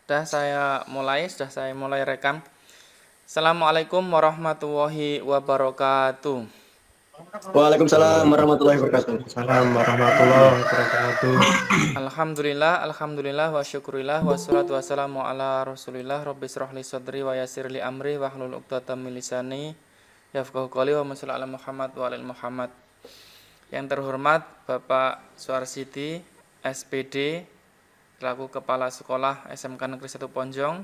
Sudah saya mulai rekam. Assalamualaikum warahmatullahi wabarakatuh. Waalaikumsalam warahmatullahi wabarakatuh. Waalaikumsalam warahmatullahi wabarakatuh. Alhamdulillah wa syukurillah wassalatu wassalamu ala Rasulillah Rabbi shrah li sadri wa yassir li amri wahlul 'uqdatam min lisani yafqahu qawli wa shalli ala Muhammad wa ala Muhammad. Yang terhormat Bapak Suarsidi, SPD, selaku Kepala Sekolah SMK Negeri 1 Ponjong.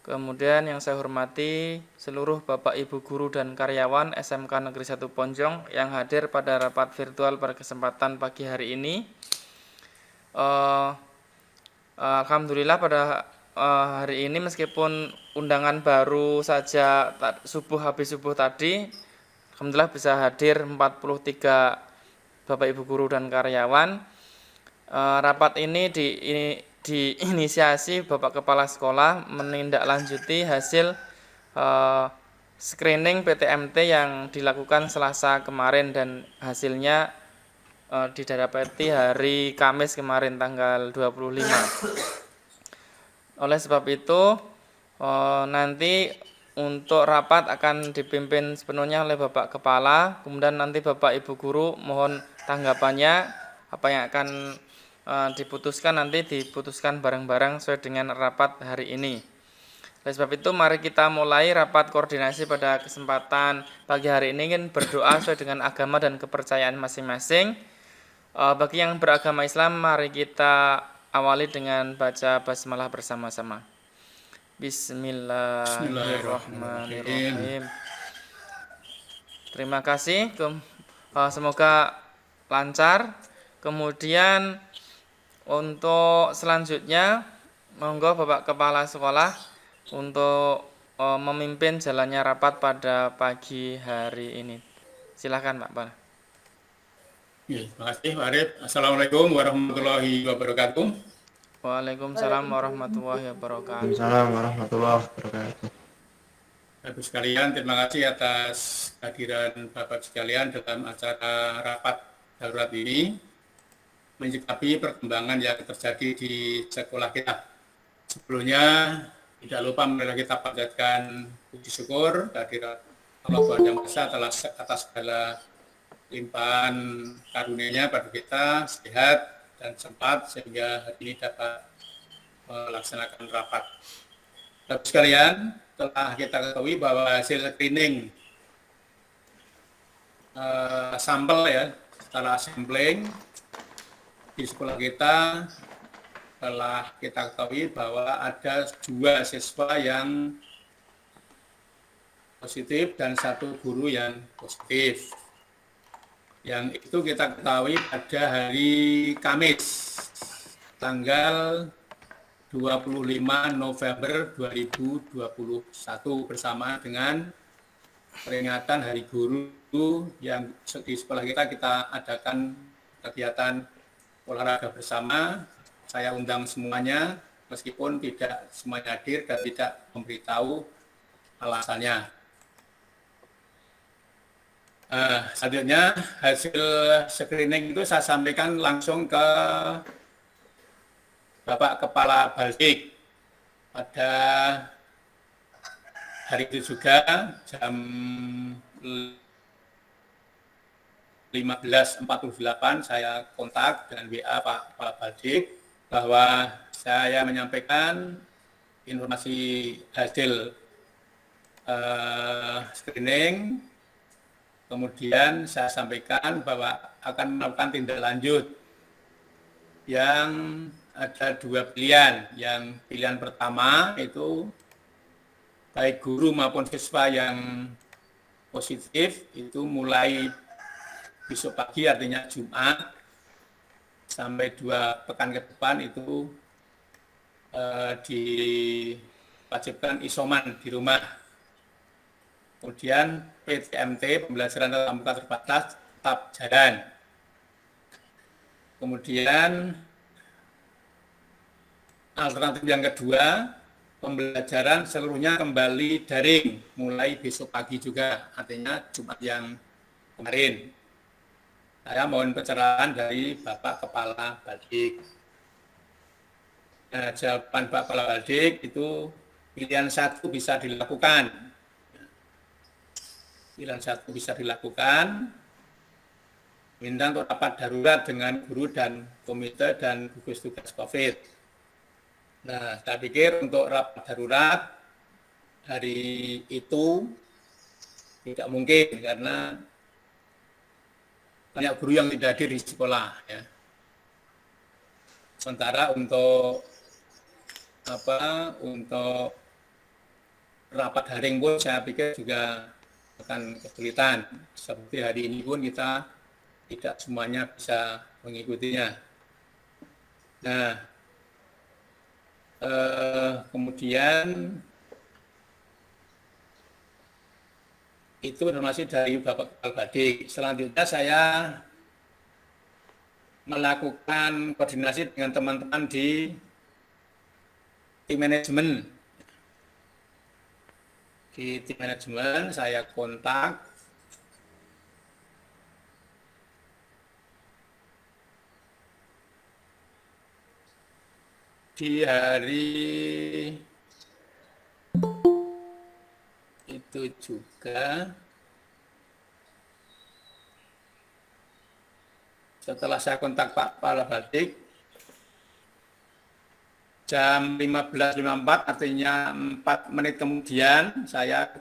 Kemudian yang saya hormati seluruh Bapak Ibu guru dan karyawan SMK Negeri 1 Ponjong yang hadir pada rapat virtual pada kesempatan pagi hari ini. Alhamdulillah pada hari ini meskipun undangan baru saja habis subuh tadi, alhamdulillah bisa hadir 43 Bapak Ibu guru dan karyawan. Rapat ini diinisiasi Bapak Kepala Sekolah menindaklanjuti hasil screening PTMT yang dilakukan Selasa kemarin dan hasilnya didapati hari Kamis kemarin tanggal 25. Oleh sebab itu nanti untuk rapat akan dipimpin sepenuhnya oleh Bapak Kepala, kemudian nanti Bapak Ibu guru mohon tanggapannya apa yang akan diputuskan bareng-bareng sesuai dengan rapat hari ini. Oleh sebab itu mari kita mulai rapat koordinasi pada kesempatan pagi hari ini ingin berdoa sesuai dengan agama dan kepercayaan masing-masing. Bagi yang beragama Islam mari kita awali dengan baca basmalah bersama-sama. Bismillahirrahmanirrahim. Terima kasih. Semoga lancar. Kemudian untuk selanjutnya, monggo Bapak Kepala Sekolah untuk memimpin jalannya rapat pada pagi hari ini. Silakan Pak Kepala. Ya, terima kasih Pak Arif. Assalamualaikum warahmatullahi wabarakatuh. Waalaikumsalam warahmatullahi wabarakatuh. Waalaikumsalam warahmatullahi wabarakatuh. Bapak sekalian, terima kasih atas kehadiran Bapak sekalian dalam acara rapat darurat ini menyikapi perkembangan yang terjadi di sekolah kita. Sebelumnya, tidak lupa marilah kita panjatkan puji syukur kehadirat Allah Yang Maha Esa atas segala limpahan karunia-Nya pada kita, sehat dan sempat sehingga hari ini dapat melaksanakan rapat. Bapak sekalian, telah kita ketahui bahwa hasil screening sampel ya, setelah sampling di sekolah kita telah kita ketahui bahwa ada 2 siswa yang positif dan 1 guru yang positif. Yang itu kita ketahui pada hari Kamis, tanggal 25 November 2021 bersama dengan peringatan Hari Guru yang di sekolah kita adakan kegiatan olahraga bersama. Saya undang semuanya meskipun tidak semuanya hadir dan tidak memberitahu alasannya. Selanjutnya hasil screening itu saya sampaikan langsung ke Bapak Kepala Baldik pada hari itu juga jam 15.48 saya kontak dengan WA Pak Kepala Baldik bahwa saya menyampaikan informasi hasil screening. Kemudian saya sampaikan bahwa akan melakukan tindak lanjut yang ada 2 pilihan. Yang pilihan pertama itu baik guru maupun siswa yang positif itu mulai besok pagi artinya Jumat sampai 2 pekan ke depan itu diwajibkan isoman di rumah. Kemudian PTMT, pembelajaran tatap muka terbatas, tetap jalan. Kemudian alternatif yang kedua, pembelajaran seluruhnya kembali daring, mulai besok pagi juga, artinya Jumat yang kemarin. Saya mohon pencerahan dari Bapak Kepala Baldik. Nah, jawaban Pak Kepala Baldik itu pilihan satu bisa dilakukan. Pilihan satu bisa dilakukan, minta untuk rapat darurat dengan guru dan komite dan gugus tugas COVID. Nah, saya pikir untuk rapat darurat hari itu tidak mungkin karena banyak guru yang tidak hadir di sekolah. Ya. Sementara untuk rapat daring pun saya pikir juga akan kesulitan. Seperti hari ini pun kita tidak semuanya bisa mengikutinya. Nah, kemudian itu informasi dari Bapak Kepala Badik. Selanjutnya saya melakukan koordinasi dengan teman-teman di tim manajemen. Di tim manajemen saya kontak di hari itu juga setelah saya kontak Pak Kepala Badik jam 15.54 artinya 4 menit kemudian saya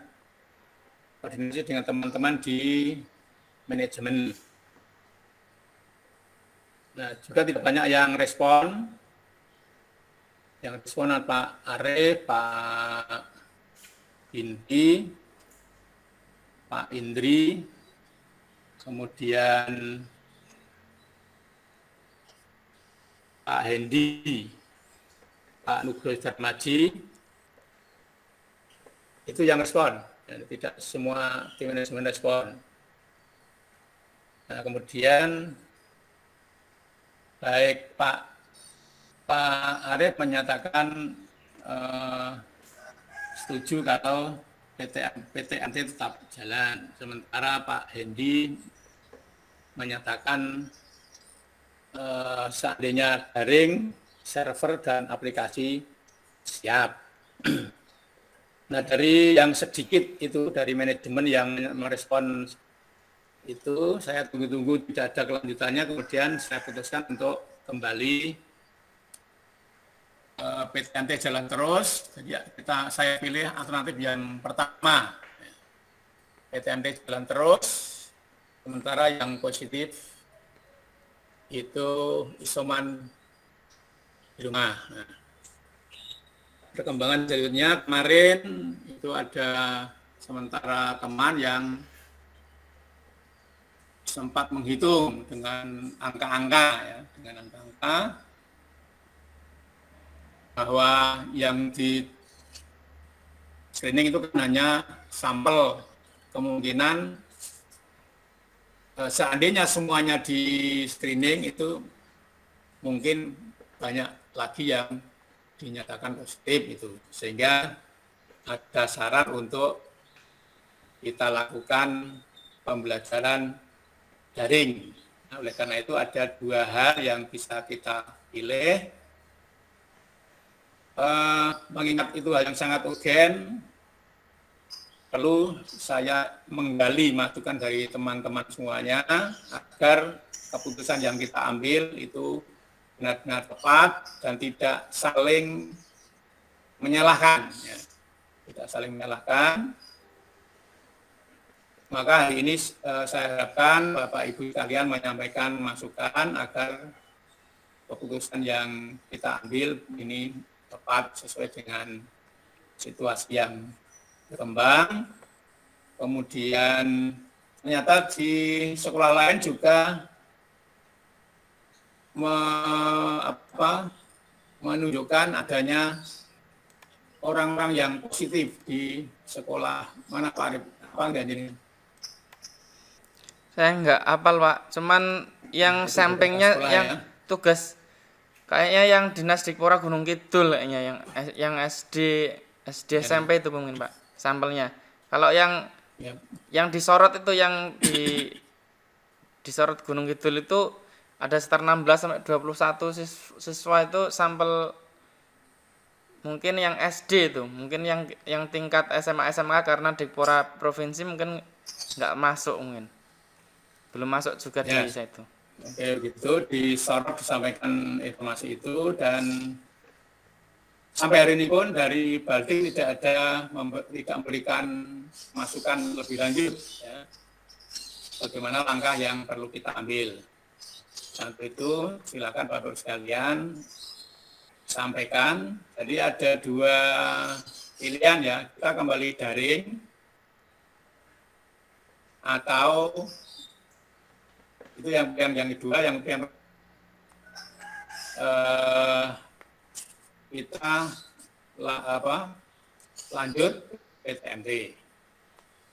koordinasi dengan teman-teman di manajemen. Nah, juga tidak banyak yang respon. Yang responan Pak Arif, Pak Indi, Pak Indri, kemudian Pak Hendi, Pak Nugroho Darmaji, itu yang respon. Dan tidak semua tim manajemen respon. Nah, kemudian baik Pak Arif menyatakan setuju kalau PTMT tetap jalan. Sementara Pak Hendi menyatakan seandainya daring, server dan aplikasi siap. Nah, dari yang sedikit itu dari manajemen yang merespon itu, saya tunggu-tunggu tidak ada kelanjutannya, kemudian saya putuskan untuk kembali PTMT jalan terus. Jadi saya pilih alternatif yang pertama, PTMT jalan terus, sementara yang positif itu isoman di rumah. Nah, perkembangan selanjutnya kemarin itu ada sementara teman yang sempat menghitung dengan angka-angka, ya, dengan angka-angka bahwa yang di screening itu kan hanya sampel, kemungkinan seandainya semuanya di screening itu mungkin banyak lagi yang dinyatakan positif itu, sehingga ada syarat untuk kita lakukan pembelajaran daring. Nah, oleh karena itu ada dua hal yang bisa kita pilih. Mengingat itu hal yang sangat urgen, perlu saya menggali masukan dari teman-teman semuanya agar keputusan yang kita ambil itu benar-benar tepat dan tidak saling menyalahkan. Ya. Tidak saling menyalahkan. Maka hari ini saya harapkan Bapak Ibu sekalian menyampaikan masukan agar keputusan yang kita ambil ini tepat sesuai dengan situasi yang berkembang. Kemudian ternyata di sekolah lain juga menunjukkan adanya orang-orang yang positif di sekolah. Mana Pak Arif? Apa enggak ini? Saya nggak hafal Pak, cuman yang sampingnya yang ya. Tugas kayaknya yang Dinas Dikpora Gunung Kidul kayaknya yang SD SMP itu mungkin Pak sampelnya. Kalau yang disorot itu yang disorot Gunung Kidul itu ada sekitar 16 sampai 21 siswa itu sampel mungkin yang SD itu, mungkin yang tingkat SMA SMK karena Dikpora provinsi mungkin nggak masuk mungkin. Belum masuk juga Ya. di situ. Oke, gitu disorot disampaikan informasi itu, dan sampai hari ini pun dari Balti tidak tidak memberikan masukan lebih lanjut ya, bagaimana langkah yang perlu kita ambil. Saat itu silakan Bapak sekalian sampaikan. Jadi ada dua pilihan ya, kita kembali daring atau itu yang kedua, yang kita lanjut PTMT.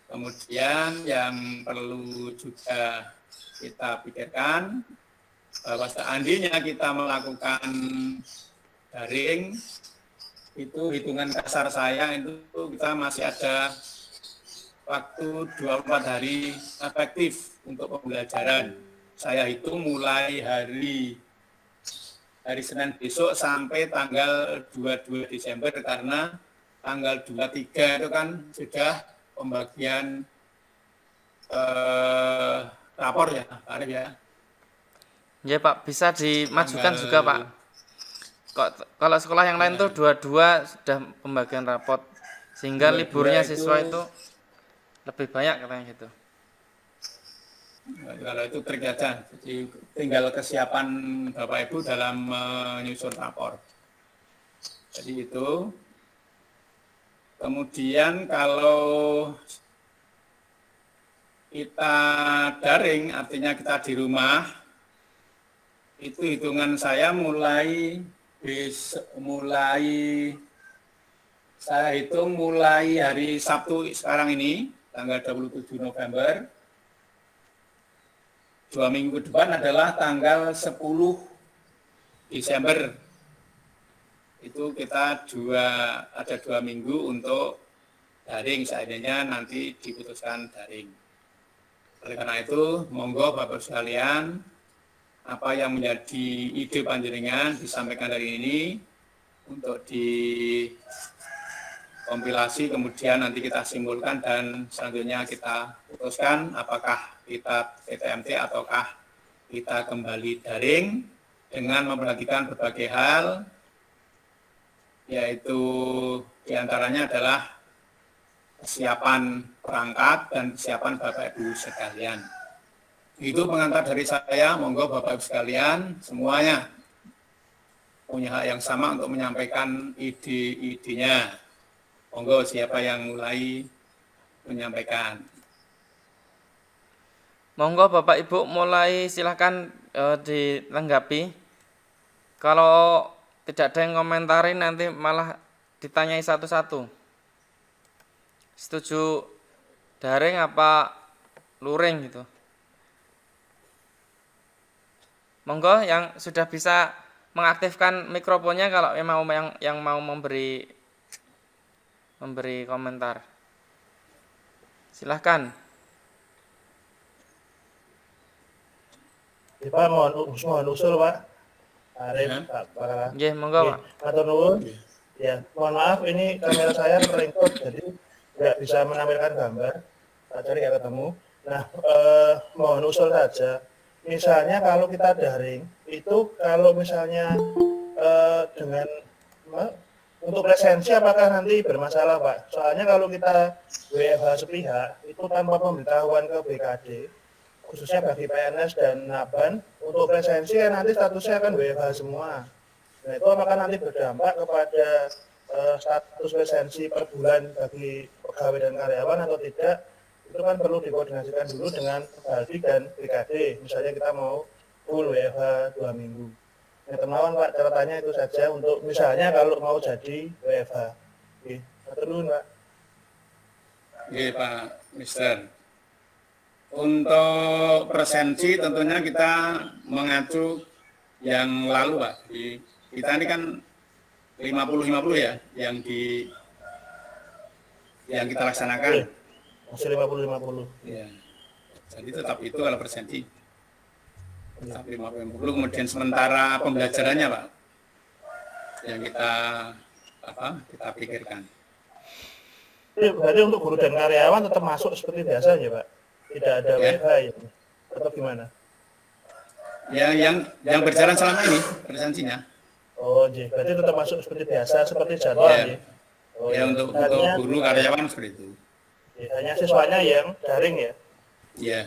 Kemudian yang perlu juga kita pikirkan bahwa seandainya kita melakukan daring, itu hitungan kasar saya itu kita masih ada waktu 24 hari efektif untuk pembelajaran. Saya hitung mulai hari Senin besok sampai tanggal 22 Desember, karena tanggal 23 itu kan sudah pembagian rapor ya, Pak Arif ya. Ya Pak, bisa dimajukan Tanggal- juga Pak. Kalau sekolah yang lain tuh dua-dua sudah pembagian rapot, sehingga Dua-dua liburnya itu- siswa itu lebih banyak katanya gitu. Kalau itu trik aja, jadi tinggal kesiapan Bapak Ibu dalam menyusun rapor. Jadi itu. Kemudian kalau kita daring, artinya kita di rumah, itu hitungan saya saya hitung mulai hari Sabtu sekarang ini, tanggal 27 November, 2 minggu depan adalah tanggal 10 Desember. Itu kita ada 2 minggu untuk daring, seandainya nanti diputuskan daring. Oleh karena itu, monggo Bapak sekalian, apa yang menjadi ide panjenengan disampaikan hari ini untuk dikompilasi, kemudian nanti kita simpulkan dan selanjutnya kita putuskan apakah kita PTMT ataukah kita kembali daring dengan memperhatikan berbagai hal, yaitu diantaranya adalah kesiapan perangkat dan kesiapan Bapak Ibu sekalian. Itu pengantar dari saya, monggo Bapak Ibu sekalian semuanya punya hak yang sama untuk menyampaikan ide-idenya. Monggo siapa yang mulai menyampaikan. Monggo Bapak Ibu mulai silahkan ditanggapi. Kalau tidak ada yang komentarin nanti malah ditanyai satu-satu. Setuju daring apa luring gitu. Monggo yang sudah bisa mengaktifkan mikrofonnya kalau memang yang mau memberi komentar. Silahkan. Ya, Pak, mohon usul Pak. Arif, Ya. Pak. Nggih, monggo Pak. Matur nuwun. Ya, mohon maaf ini kamera saya meringkut jadi nggak bisa menampilkan gambar. Tak cari nggak ketemu. Nah, mohon usul saja. Misalnya kalau kita daring, itu kalau misalnya dengan untuk presensi apakah nanti bermasalah Pak? Soalnya kalau kita WFH sepihak, itu tanpa pemberitahuan ke BKD, khususnya bagi PNS dan Naban, untuk presensi kan nanti statusnya akan WFH semua. Nah itu apakah nanti berdampak kepada status presensi per bulan bagi pegawai dan karyawan atau tidak? Itu kan perlu dikoordinasikan dulu dengan Baldi dan BKD. Misalnya kita mau full WFH 2 minggu. Yang termawan Pak, catatannya itu saja untuk misalnya kalau mau jadi WFH. Oke, matur nuwun Pak. Oke Pak Mister. Untuk presensi tentunya kita mengacu yang lalu Pak. Kita ini kan 50-50 ya yang kita laksanakan. Masih 50-50. Ya. Jadi tetap itu kalau presensi. Tetap 50-50. Kemudian sementara pembelajarannya Pak, yang kita kita pikirkan. Berarti untuk guru dan karyawan tetap masuk seperti biasa ya Pak? Tidak ada Ya. WFH ya? Atau gimana? Ya, yang berjalan selama ini presensinya. Oh, berarti tetap masuk seperti biasa, seperti jadwal Ya. ya? Oh, Ya, untuk guru karyawan seperti itu. Hanya siswanya yang daring ya? Ya.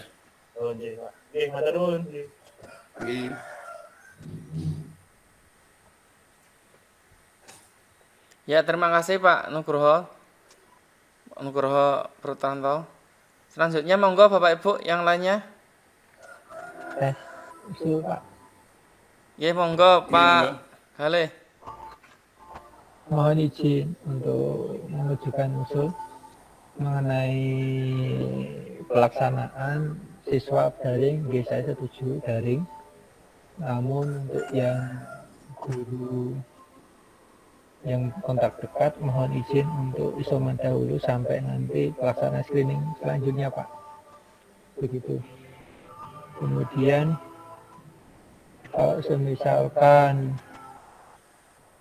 Oh, Pak. Matur nuwun. Jadi, Ya, terima kasih Pak Nugroho Purtanto. Selanjutnya monggo Bapak Ibu yang lainnya. Usul Pak, Ya, monggo Pak Galih. mohon izin untuk mengajukan usul mengenai pelaksanaan siswa daring. Saya setuju daring, namun untuk yang guru yang kontak dekat mohon izin untuk isoman dahulu sampai nanti pelaksanaan screening selanjutnya Pak, begitu. Kemudian kalau semisalkan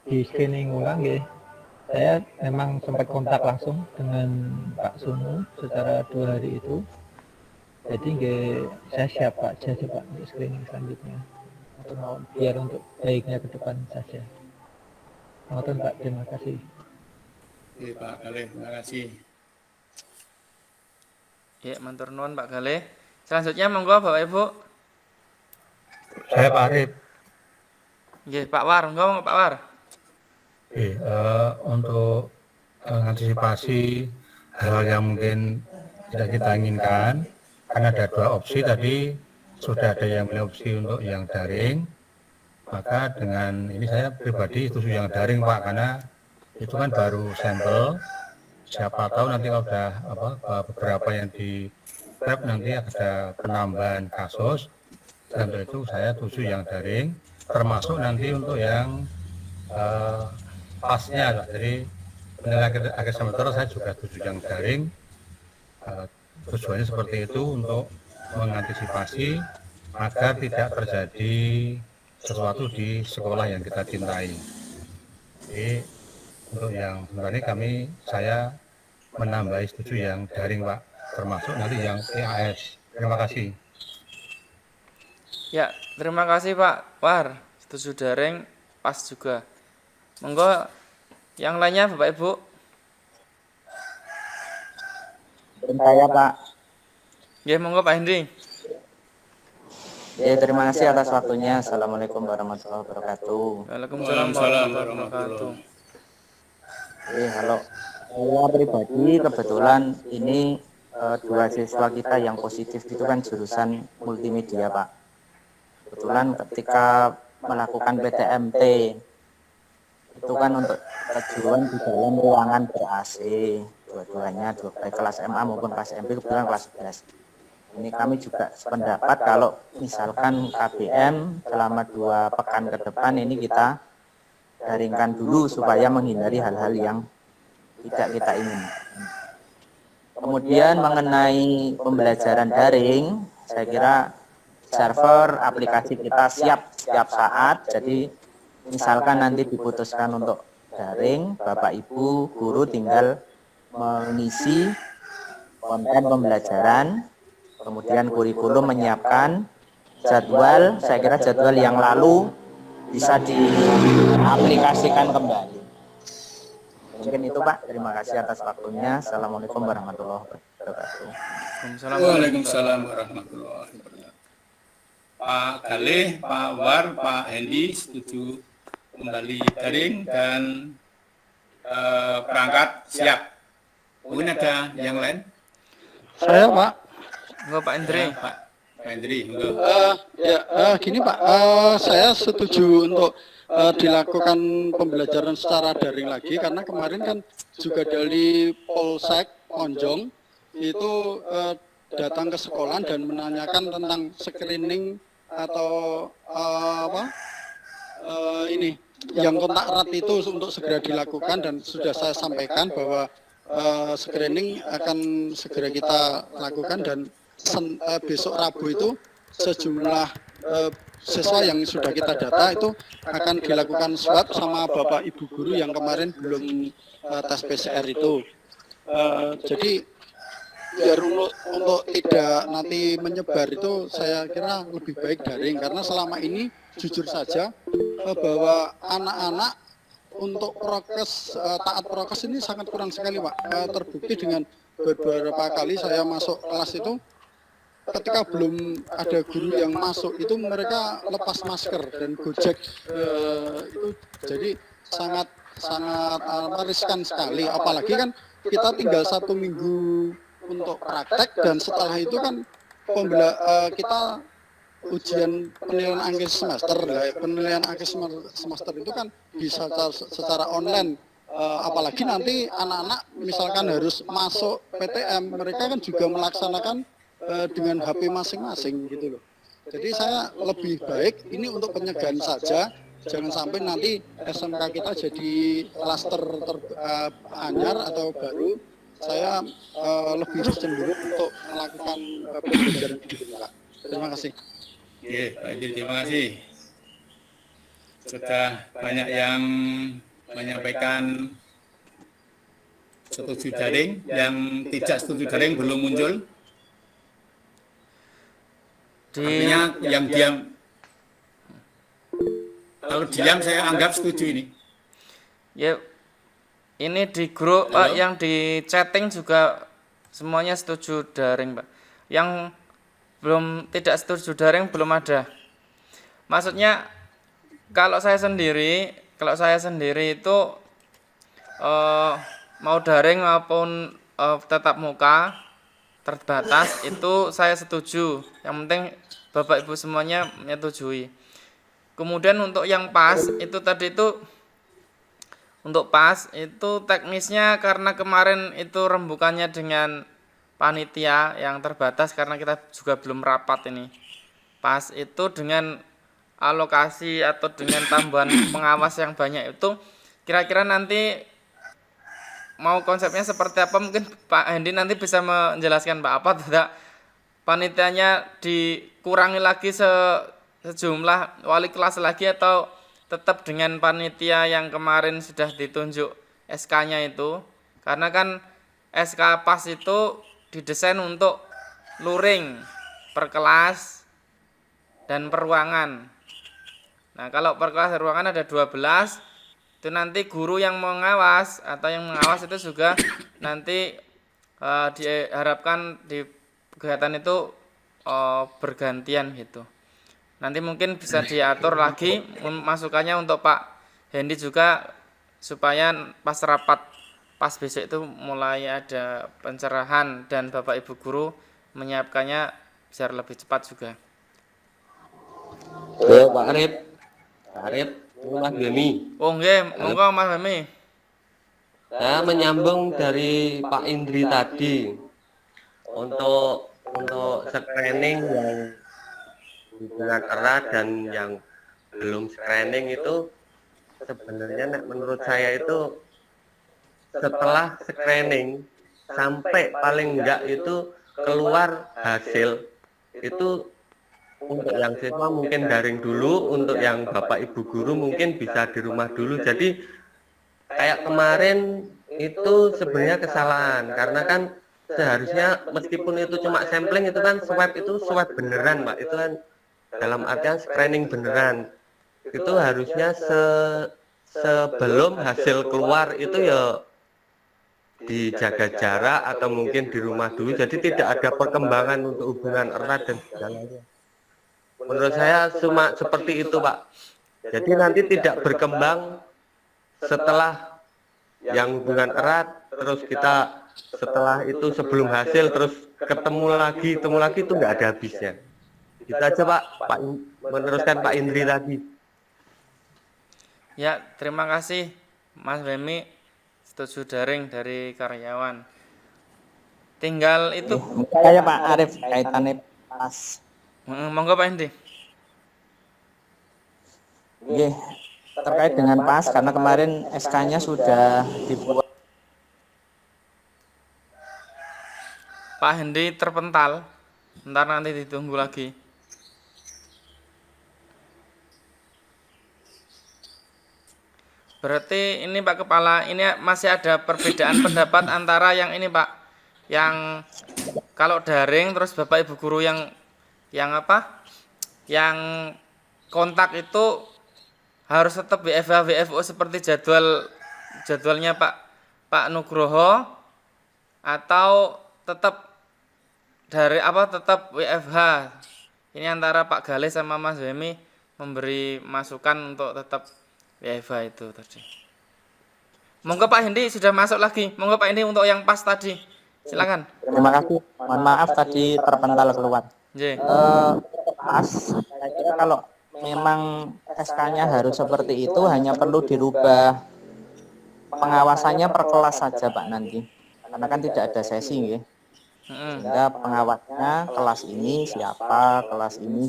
di screening ulang ya, saya memang sempat kontak langsung dengan Pak Sunu secara 2 hari itu. Jadi saya siap Pak saja Pak untuk screening selanjutnya. Atau mau biar untuk baiknya ke depan saja. Mohon Pak, terima kasih. Pak Galih, terima kasih. Ya, matur nuwun Pak Galih. Selanjutnya monggo Bapak Ibu. Saya Pak Arif. Nggih, Pak War, monggo Pak War. Untuk mengantisipasi hal yang mungkin tidak kita inginkan, kan ada 2 opsi tadi, sudah ada yang pilih opsi untuk yang daring, maka dengan ini saya pribadi setuju yang daring Pak, karena itu kan baru sampel, siapa tahu nanti kalau sudah beberapa yang di lab nanti ada penambahan kasus, dan untuk itu saya setuju yang daring, termasuk nanti untuk yang pasnya lah. Jadi penilaian akhir semester saya juga setuju yang daring. Tujuannya seperti itu untuk mengantisipasi agar tidak terjadi sesuatu di sekolah yang kita cintai. Jadi untuk yang sebenarnya saya menambahi setuju yang daring Pak, termasuk nanti yang PAS. Terima kasih. Ya, terima kasih Pak War. Setuju daring, pas juga. Monggo yang lainnya Bapak Ibu. Saya Pak. Ya, monggo Pak Hendri. Ya, terima kasih atas waktunya. Assalamualaikum warahmatullahi wabarakatuh. Waalaikumsalam Waalaikumsalam warahmatullahi wabarakatuh. Halo. Saya pribadi kebetulan ini 2 siswa kita yang positif itu kan jurusan multimedia Pak. Kebetulan ketika melakukan PTMT itu kan untuk tujuan di dalam ruangan ber-AC dua-duanya, baik kelas MA maupun kelas MP, kebetulan kelas 11. Ini kami juga sependapat kalau misalkan KBM selama 2 pekan ke depan ini kita daringkan dulu supaya menghindari hal-hal yang tidak kita inginkan. Kemudian mengenai pembelajaran daring, saya kira server aplikasi kita siap setiap saat. Jadi misalkan nanti diputuskan untuk daring, Bapak Ibu guru tinggal mengisi konten pembelajaran, kemudian kurikulum menyiapkan jadwal. Saya kira jadwal yang lalu bisa diaplikasikan kembali. Mungkin itu Pak, terima kasih atas waktunya. Assalamualaikum warahmatullahi wabarakatuh. Waalaikumsalam warahmatullahi wabarakatuh. Pak Galih, Pak War, Pak Hendi setuju kembali daring dan perangkat siap. Mungkin ada yang lain? Saya Pak. Monggo Pak Hendri. Ya, Pak Hendri, monggo. Gini Pak, saya setuju untuk dilakukan pembelajaran secara daring lagi, karena kemarin kan juga dari Polsek Onjong itu datang ke sekolah dan menanyakan tentang screening atau ini yang kontak erat itu untuk segera dilakukan, dan sudah saya sampaikan bahwa screening akan segera kita lakukan, dan besok Rabu itu sejumlah siswa yang sudah kita data itu akan dilakukan swab sama Bapak Ibu guru yang kemarin belum tes PCR itu. Jadi biar untuk tidak nanti menyebar itu saya kira lebih baik daring, karena selama ini jujur saja bahwa anak-anak untuk prokes, taat prokes ini sangat kurang sekali Pak. Terbukti dengan beberapa kali saya masuk kelas itu, ketika belum ada guru yang masuk itu mereka lepas masker dan gojek, itu jadi sangat riskan sekali. Apalagi kan kita tinggal 1 minggu untuk praktek, dan setelah itu kan kita ujian penilaian akhir semester. Penilaian akhir semester itu kan bisa secara online. Apalagi nanti anak-anak misalkan harus masuk PTM, mereka kan juga melaksanakan dengan HP masing-masing gitu loh. Jadi saya lebih baik ini untuk pencegahan saja, jangan sampai nanti SMK kita jadi klaster anyar atau baru. Saya lebih cenderung untuk melakukan pembelajaran di rumah. Terima kasih. Oke, Pak Indri, terima kasih. Sudah banyak yang menyampaikan setuju daring, yang tidak setuju daring belum muncul. Artinya yang diam, kalau diam saya anggap setuju ini. Ya, ini di grup Pak, yang di chatting juga semuanya setuju daring Pak. Yang belum tidak setuju daring belum ada. Maksudnya kalau saya sendiri itu mau daring maupun tetap muka terbatas itu saya setuju. Yang penting Bapak Ibu semuanya menyetujui. Kemudian untuk yang pas itu tadi itu, untuk pas itu teknisnya karena kemarin itu rembukannya dengan panitia yang terbatas karena kita juga belum rapat ini. Pas itu dengan alokasi atau dengan tambahan pengawas yang banyak itu, kira-kira nanti mau konsepnya seperti apa, mungkin Pak Hendi nanti bisa menjelaskan Pak, apa tidak panitianya dikurangi lagi sejumlah wali kelas lagi, atau tetap dengan panitia yang kemarin sudah ditunjuk SK-nya itu, karena kan SK PAS itu didesain untuk luring per kelas dan per ruangan. Nah, kalau per kelas dan ruangan ada 12, itu nanti guru yang mengawas atau yang mengawas itu juga nanti diharapkan di kegiatan itu bergantian gitu. Nanti mungkin bisa diatur lagi masukannya untuk Pak Hendi juga, supaya pas rapat pas besok itu mulai ada pencerahan dan Bapak Ibu guru menyiapkannya biar lebih cepat juga. Pak Arif, Mas Bemi. Oh nggih, monggo Mas Bemi. Saya menyambung dari Pak Indri tadi untuk screening yang hubungan erat dan yang belum screening itu, sebenarnya menurut saya itu setelah screening sampai paling enggak itu keluar hasil itu, untuk yang siswa mungkin daring dulu, untuk yang Bapak Ibu guru mungkin bisa di rumah dulu. Jadi kayak kemarin itu sebenarnya kesalahan, karena kan seharusnya meskipun itu cuma sampling, itu kan swab beneran Pak, itu kan dalam artian screening beneran. Itu harusnya sebelum hasil keluar itu ya dijaga jarak atau mungkin di rumah dulu, jadi tidak ada perkembangan untuk hubungan erat dan segalanya. Menurut saya cuma seperti itu Pak. Jadi nanti tidak berkembang setelah yang hubungan erat, terus kita setelah itu sebelum hasil terus ketemu lagi itu nggak ada habisnya. Kita aja Pak meneruskan Pak Indri tadi. Ya, terima kasih Mas Bemi, setuju daring dari karyawan. Tinggal itu Saya Pak Arif kaitannya pas. Monggo Pak Hendi. Oke, terkait dengan pas, karena kemarin SK-nya sudah dibuat. Pak Hendi terpental, ntar nanti ditunggu lagi. Berarti ini Pak Kepala, ini masih ada perbedaan pendapat antara yang ini Pak, yang kalau daring terus Bapak Ibu guru yang apa? Yang kontak itu harus tetap WFH WFO seperti jadwalnya Pak Nugroho, atau tetap tetap WFH. Ini antara Pak Galih sama Mas Hemi memberi masukan untuk tetap WFH itu tadi. Monggo Pak Hendi sudah masuk lagi. Monggo Pak Hendi untuk yang pas tadi. Silakan. Terima kasih. Mohon maaf tadi terpental keluar. Nggih. Pas, saya kira kalau memang SK-nya harus seperti itu, hanya perlu dirubah pengawasannya per kelas saja Pak nanti. Karena kan tidak ada sesi nggih. Sehingga pengawasnya kelas ini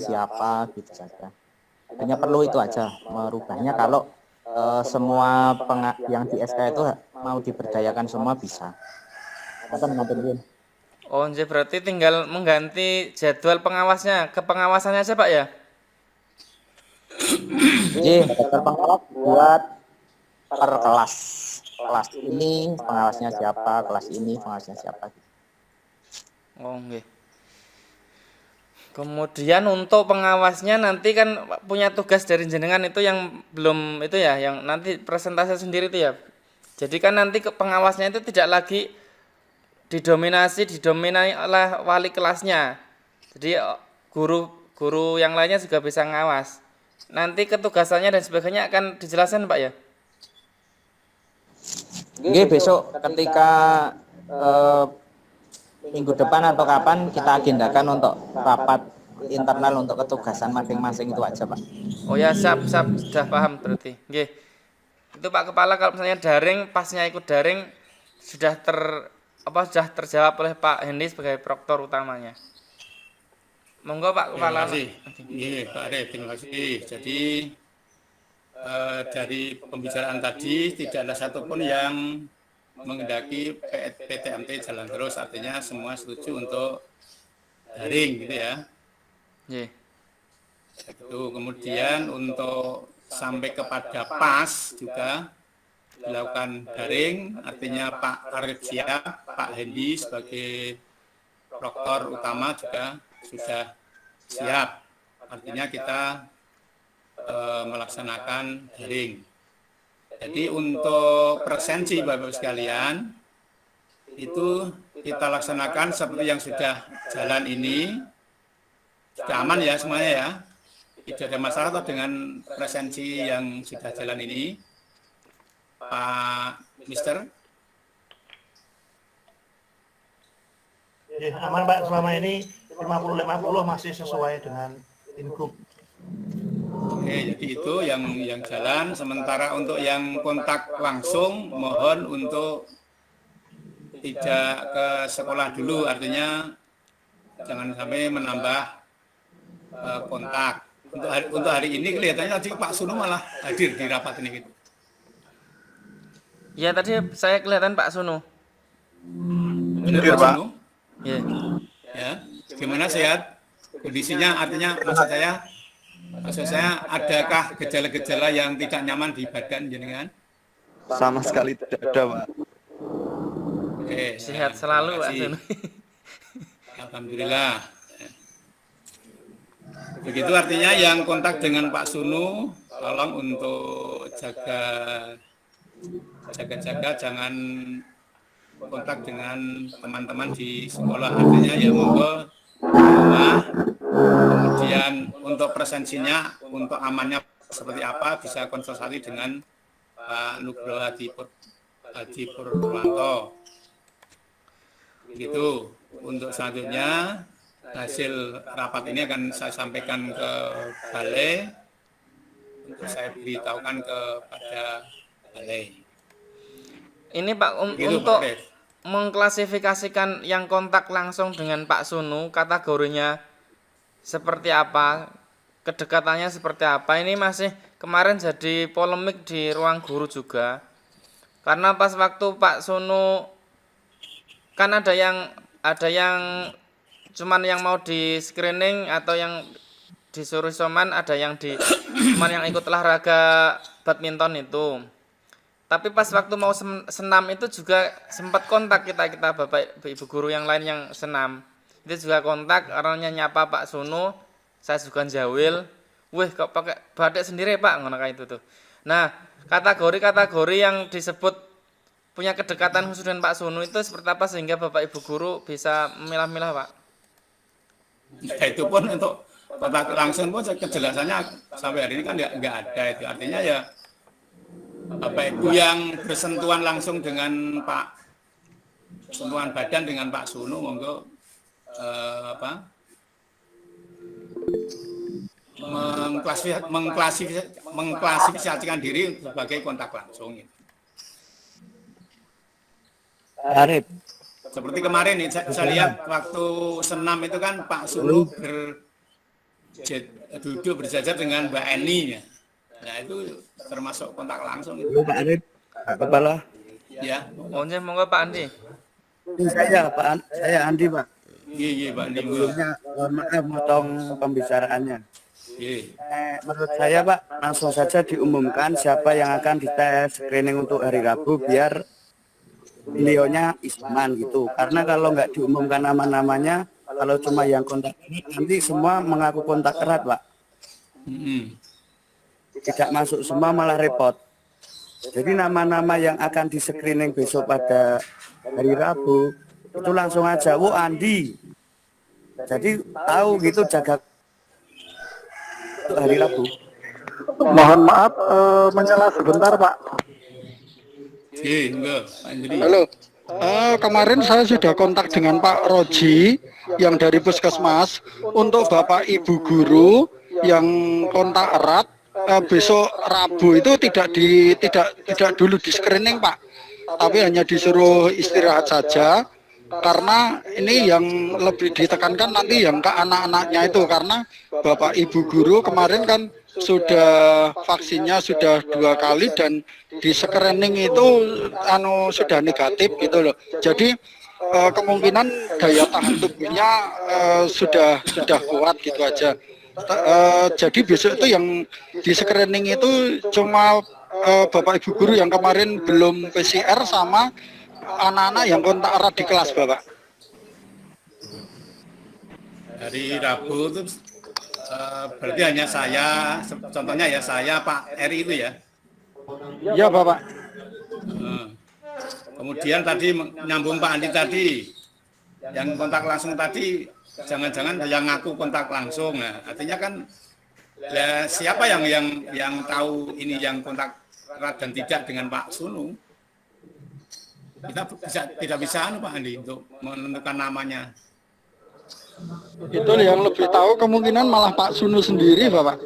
siapa gitu saja. Hanya perlu itu aja merubahnya. Kalau semua yang di SK itu mau diberdayakan semua bisa. Oh, jadi berarti tinggal mengganti jadwal pengawasnya ke pengawasannya aja Pak ya? Jadi jadwal pengawas buat per kelas. Kelas ini pengawasnya siapa, kelas ini pengawasnya siapa. Oh, nggih. Kemudian untuk pengawasnya nanti kan punya tugas dari jenengan itu yang belum itu ya, yang nanti presentasi sendiri itu ya. Jadi kan nanti pengawasnya itu tidak lagi didominai oleh wali kelasnya. Jadi guru yang lainnya juga bisa ngawas. Nanti ketugasannya dan sebagainya akan dijelaskan Pak ya. Oke, besok ketika minggu depan atau kapan kita agendakan untuk rapat internal untuk ketugasan masing-masing itu aja Pak. Oh ya, siap sudah paham berarti. Nggih. Itu Pak Kepala, kalau misalnya daring, pasnya ikut daring sudah sudah terjawab oleh Pak Hendi sebagai proktor utamanya. Monggo Pak Kepala. Terima kasih. Iya, Pak Arif, terima kasih. Jadi dari pembicaraan tadi tidak ada satupun yang mengendaki PTMT jalan terus, artinya semua setuju untuk daring gitu ya. Iya. Itu kemudian untuk sampai kepada PAS juga dilakukan daring, artinya Pak Arif siap, Pak Hendi sebagai proktor utama juga sudah siap, artinya kita melaksanakan daring. Jadi untuk presensi Bapak sekalian itu kita laksanakan seperti yang sudah jalan ini, sudah aman ya semuanya ya, tidak ada masalah toh dengan presensi yang sudah jalan ini, Pak Mister. Aman Pak, selama ini 50-50 masih sesuai dengan in-group. Oke, jadi itu yang jalan. Sementara untuk yang kontak langsung, mohon untuk tidak ke sekolah dulu, artinya jangan sampai menambah kontak. Untuk hari ini kelihatannya tadi Pak Sunu malah hadir di rapat ini gitu. Ya, tadi saya kelihatan Pak Sunu. Benar Pak Sunu? Iya. Ya, gimana sehat? Kondisinya artinya maksud saya adakah gejala-gejala yang tidak nyaman di badan jenengan? Sama sekali tidak ada Pak. Oke, Sehat selalu Pak Sunu. Alhamdulillah. Begitu artinya yang kontak dengan Pak Sunu, tolong untuk jaga jangan kontak dengan teman-teman di sekolah, artinya ya monggo rumah. Kemudian untuk presensinya, untuk amannya seperti apa bisa konsultasi dengan Pak Nugroho Hadi Purwanto. Begitu. Untuk selanjutnya hasil rapat ini akan saya sampaikan ke balai untuk saya beritahukan kepada balai. Ini Pak Begitu, untuk Pak Dev. mengklasifikasikan yang kontak langsung dengan Pak Sunu, kategorinya seperti apa, kedekatannya seperti apa, ini masih kemarin jadi polemik di ruang guru juga. Karena pas waktu Pak Sunu kan ada yang cuman yang mau di screening atau yang disuruh isoman, ada yang cuman yang ikut olahraga badminton itu. Tapi pas waktu mau senam itu juga sempat kontak kita Bapak Ibu guru yang lain yang senam. Itu juga kontak, orangnya nyapa Pak Sunu, saya juga jawil. Wih, kok pakai batik sendiri Pak, ngono kayak itu tuh. Nah, kategori-kategori yang disebut punya kedekatan khusus dengan Pak Sunu itu seperti apa sehingga Bapak Ibu guru bisa memilah-milah Pak? Ya, itu pun untuk kontak langsung pun kejelasannya sampai hari ini kan nggak ada itu. Artinya ya Bapak Ibu yang bersentuhan langsung dengan sentuhan badan dengan Pak Sunu, monggo mengklasifikasikan diri sebagai kontak langsung. Arif. Seperti kemarin nih, saya lihat waktu senam itu kan Pak Sunu duduk berjajar dengan Mbak Eni ya. Nah itu termasuk kontak langsung itu. Pak Arif, kepala. Ya. Monggo Pak Andi. Ini saya Andi Pak. Iya Pak Andi. Sebelumnya mohon maaf motong pembicaraannya. Menurut saya Pak, langsung saja diumumkan siapa yang akan dites screening untuk hari Rabu biar beliaunya isoman gitu. Karena kalau nggak diumumkan nama-namanya, kalau cuma yang kontak erat nanti semua mengaku kontak erat Pak. Tidak masuk semua malah repot. Jadi nama-nama yang akan di screening besok pada hari Rabu itu langsung aja, Andi. Jadi tahu gitu jaga untuk hari Rabu. Mohon maaf, menyela sebentar Pak. Halo. Kemarin saya sudah kontak dengan Pak Roji yang dari Puskesmas untuk Bapak Ibu guru yang kontak erat. Besok Rabu itu tidak dulu di screening Pak, tapi hanya disuruh istirahat saja karena ini yang lebih ditekankan nanti yang ke anak-anaknya itu, karena Bapak Ibu guru kemarin kan sudah vaksinnya sudah 2 kali dan di screening itu sudah negatif gitu loh. Jadi kemungkinan daya tahan tubuhnya sudah kuat gitu aja. Jadi besok itu yang di screening itu cuma Bapak Ibu guru yang kemarin belum PCR sama anak-anak yang kontak erat di kelas Bapak. Hari Rabu itu berarti hanya saya, contohnya ya saya Pak Eri itu ya. Ya Bapak. Kemudian tadi nyambung Pak Andi tadi, yang kontak langsung tadi jangan-jangan yang ngaku kontak langsung. Nah, artinya kan ya siapa yang tahu ini yang kontak erat dan tidak dengan Pak Sunu? Kita tidak bisa Pak Andi untuk menentukan namanya. Itu yang lebih tahu kemungkinan malah Pak Sunu sendiri Bapak.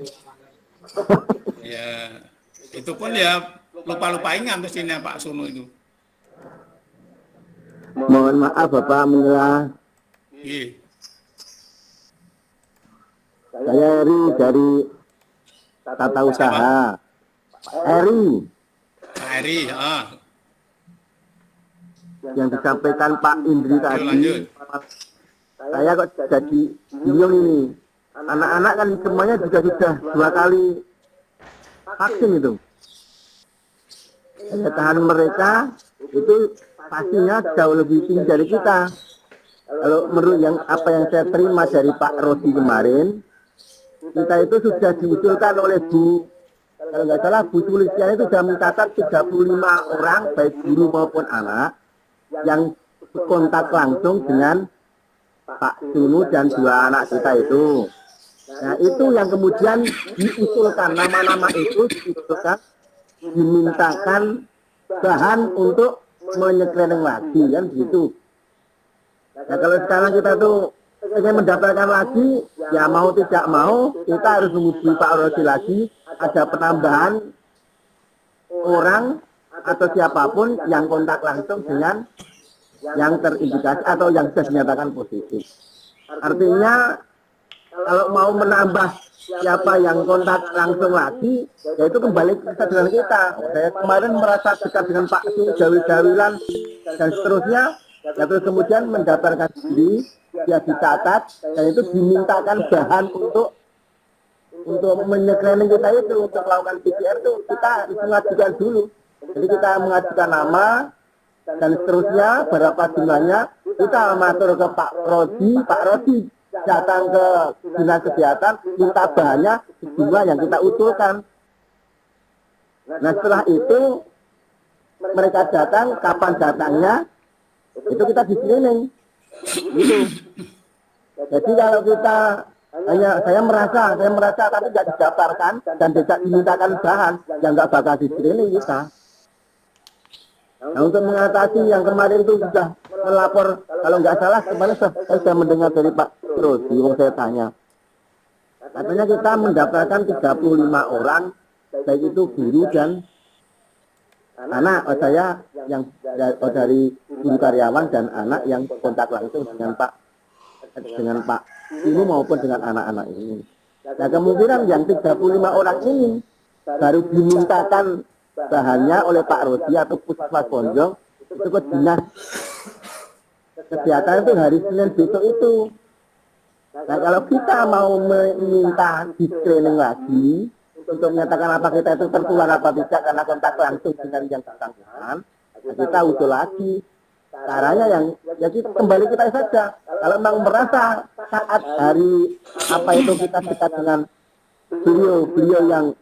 Ya, itu pun ya lupa-lupa ingat mestinya Pak Sunu itu. Mohon maaf Bapak menyela. Saya Eri dari Tata Usaha. Eri, yang disampaikan Pak Indri tadi. Saya kok jadi bingung ini. Anak-anak kan semuanya juga sudah 2 kali vaksin itu. Daya tahan mereka itu pastinya jauh lebih tinggi dari kita. Kalau menurut apa yang saya terima dari Pak Rodi kemarin, kita itu sudah diusulkan oleh kalau nggak salah Bu Sulistiani itu sudah mencatat 35 orang baik guru maupun anak yang kontak langsung dengan Pak Sunu dan 2 anak kita itu. Nah itu yang kemudian diusulkan, nama-nama itu dimintakan bahan untuk menyekreneng lagi kan begitu. Nah kalau sekarang kita tuh ingin mendapatkan lagi, ya mau tidak mau kita harus menghubungi Pak Rosi lagi, ada penambahan orang atau siapapun yang kontak langsung dengan yang terindikasi atau yang sudah dinyatakan positif. Artinya kalau mau menambah siapa yang kontak langsung lagi, yaitu kembali ke kesadaran kita. Saya kemarin merasa dekat dengan Pak Su, jawil-jawilan dan seterusnya, ya terus kemudian mendaftarkan diri, dia dicatat, dan itu dimintakan bahan untuk menyekreening kita itu, untuk melakukan PCR itu kita mengajukan dulu. Jadi kita mengajukan nama dan seterusnya berapa jumlahnya, kita matur ke Pak Rodi datang ke dinas kesehatan minta bahannya jumlah yang kita usulkan. Nah setelah itu mereka datang, kapan datangnya itu kita di screening gitu. Jadi kalau kita saya merasa tapi tidak didaftarkan dan tidak dimintakan bahan, yang nggak bakal di screening kita. Nah untuk mengatasi yang kemarin itu sudah melapor, kalau nggak salah kemarin saya sudah mendengar dari Pak Rodi, saya tanya, katanya kita mendaftarkan 35 orang, baik itu guru dan anak. Saya yang dari guru karyawan dan anak yang kontak langsung dengan Pak ini maupun dengan anak-anak ini. Nah kemungkinan yang 35 orang ini baru dimintakan bahannya oleh Pak Rodi atau Puskesmas Ponjong itu ke dinas kesehatan itu hari Senin besok itu. Nah kalau kita mau meminta di screening lagi untuk menyatakan apa kita itu tertular apa tidak karena kontak langsung dengan yang bersangkutan, kita usul lagi. Caranya yang ya kita kembali kita saja. Kalau memang merasa saat hari apa itu kita dekat dengan beliau yang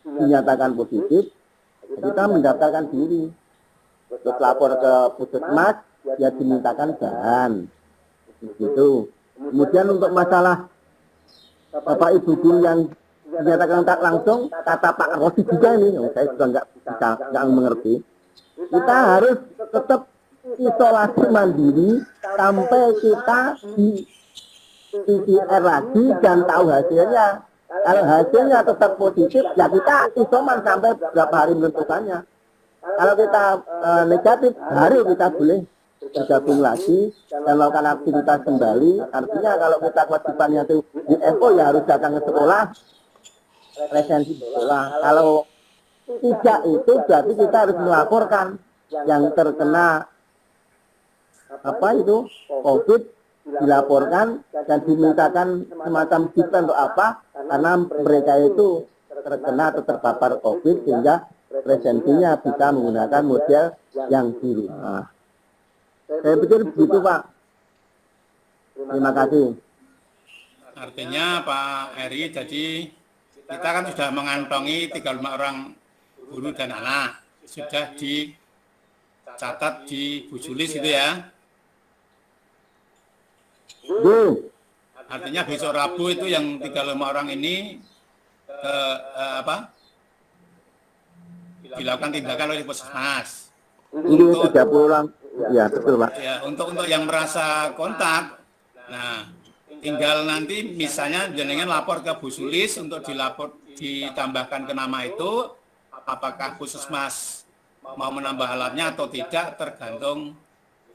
dinyatakan positif, kita mendaftarkan diri untuk lapor ke puskesmas, ya dimintakan bahan gitu. Kemudian untuk masalah Bapak Ibu guru yang dinyatakan kontak langsung, kata Pak Rodi juga ini, saya juga nggak mengerti. Kita harus tetap isolasi mandiri sampai kita di PCR lagi dan tahu hasilnya. Kalau hasilnya tetap positif, ya kita isoman sampai berapa hari menentukannya. Kalau kita negatif, baru kita boleh bergabung lagi dan melakukan aktivitas kembali. Artinya kalau kita kewajibannya itu di FO ya harus datang ke sekolah, presensi sekolah. Kalau tidak itu berarti kita harus melaporkan yang terkena apa itu COVID, dilaporkan dan dimintakan semacam disiplin untuk apa, karena mereka itu terkena atau terpapar COVID sehingga presentinya bisa menggunakan model yang di rumah. Saya pikir begitu Pak. Terima kasih. Artinya Pak Heri, jadi kita kan sudah mengantongi 35 orang guru dan anak, sudah dicatat di Bujulis itu ya. Artinya besok Rabu itu yang 35 orang ini dilakukan tindakan oleh puskesmas. Ini 30 orang, ya betul Pak. Ya, untuk yang merasa kontak, nah tinggal nanti misalnya jenengan lapor ke Busulis untuk ditambahkan ke nama itu, apakah puskesmas mau menambah alatnya atau tidak tergantung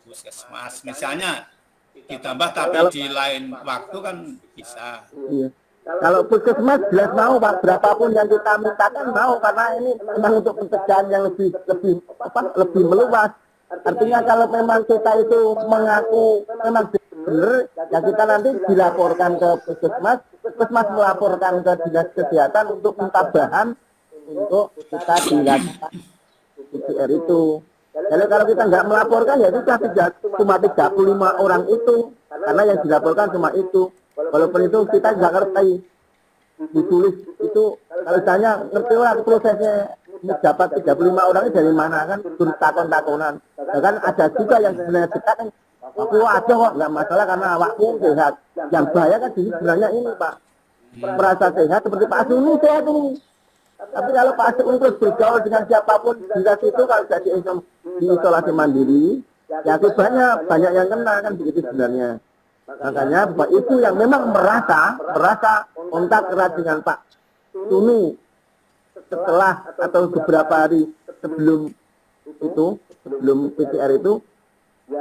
puskesmas. Misalnya ditambah tapi di lain waktu kan bisa. Iya. Kalau puskesmas jelas mau Pak, berapapun yang kita mintakan mau, karena ini memang untuk pencegahan yang lebih meluas. Artinya kalau memang kita itu mengaku memang benar, ya kita nanti dilaporkan ke puskesmas, puskesmas melaporkan ke dinas kesehatan untuk minta bahan untuk kita dilakukan PCR itu. Jadi kalau kita nggak melaporkan ya sudah cuma 35 orang itu, karena yang dilaporkan cuma itu. Walaupun itu kita nggak ngerti ditulis itu, kalau misalnya ngerti lah prosesnya dapat 35 orang ini dari mana kan, takon-takonan. Bahkan ada juga yang sebenarnya dekat kan, aku ada kok nggak masalah karena awakku sehat. Yang bahaya kan sebenarnya ini Pak, merasa sehat seperti Pak Suni sehat ini. Tapi kalau Pak Suni terus bergaul dengan siapapun di situ, kalau jadi isolasi mandiri, ya akibatnya banyak yang kena kan begitu sebenarnya. Makanya Bapak Ibu yang memang merasa kontak erat dengan Pak Suni setelah atau beberapa hari sebelum PCR itu,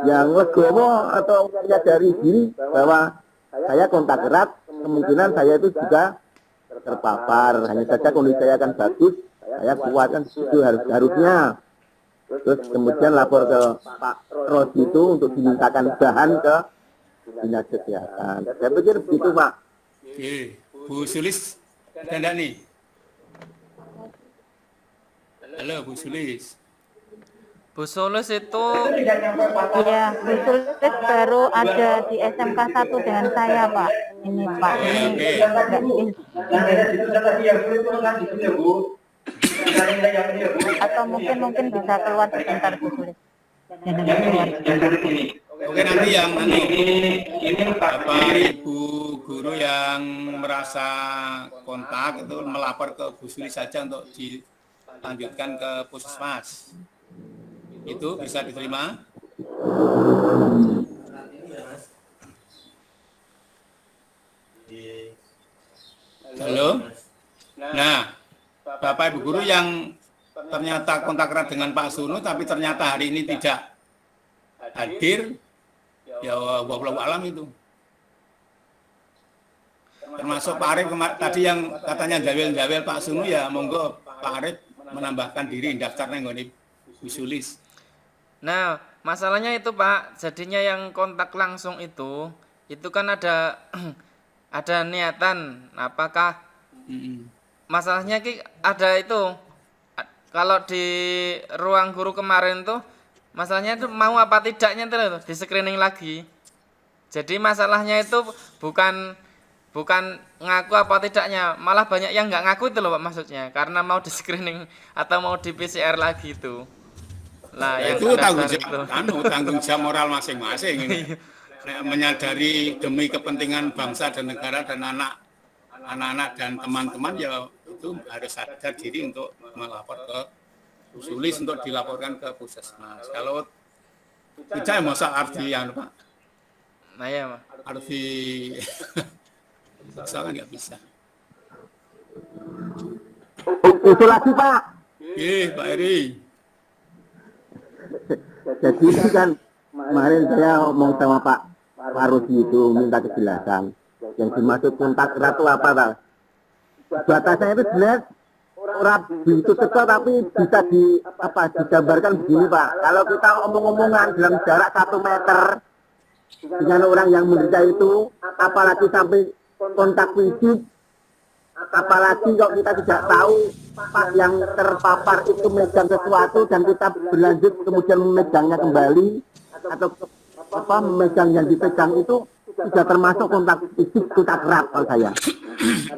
yang legowo atau menyadari diri bahwa saya kontak erat, kemungkinan saya itu juga terpapar. Hanya saja kondisi saya akan bagus, saya kuat kan, itu harusnya. Terus kemudian lapor ke Pak Rodi itu untuk dimintakan bahan ke dinas kesehatan. Saya pikir begitu Pak. Oke, Bu Sulis Dandani. Halo Bu Sulis. Bu Sulis itu Iya, Bu Sulis baru ada di SMK 1 dengan saya, Pak. Ini, Pak. Ini Oke. Atau mungkin bisa keluar sebentar, Bu Sulis. Oke, nanti Bapak Ibu guru yang merasa kontak itu melapor ke Bu Sulis saja untuk dilanjutkan ke Puskesmas. Itu bisa diterima? Halo? Nah, Bapak Ibu guru yang ternyata kontak erat dengan Pak Sunu tapi ternyata hari ini tidak hadir, ya wallahu alam itu. Termasuk Pak Arif tadi yang katanya jawel-jawel Pak Sunu, ya monggo Pak Arif menambahkan diri daftarnya nggone Bu Sulis. Nah, masalahnya itu Pak, jadinya yang kontak langsung itu kan ada ada niatan. Apakah masalahnya ada itu, kalau di ruang guru kemarin tuh masalahnya itu mau apa tidaknya tuh di screening lagi. Jadi masalahnya itu bukan ngaku apa tidaknya, malah banyak yang nggak ngaku itu loh Pak, maksudnya karena mau di screening atau mau di PCR lagi itu. Nah, yang itu tanggung jawab moral masing-masing ini. Menyadari demi kepentingan bangsa dan negara dan anak-anak dan teman-teman, ya itu harus sadar diri untuk melapor ke Bu Sulis untuk dilaporkan ke Puskesmas. Kalau tidak ya masa arti ya Pak. Nah ya Pak. Arti soalnya nggak bisa. Itu lagi Pak. Pak Eri. Jadi itu kan kemarin saya ngomong sama Pak Rudi itu minta kejelasan. Yang dimaksud kontak erat itu apa Pak? Batasnya itu sebenarnya orang itu tekal tapi bisa digambarkan begini Pak. Kalau kita omong-omongan dalam jarak 1 meter dengan orang yang menderita itu, apalagi sampai kontak fisik, apalagi kalau kita tidak tahu Pak yang terpapar itu megang sesuatu dan kita berlanjut kemudian memegangnya kembali atau memegang yang dipegang itu sudah termasuk kontak fisik, kontak erat kalau saya.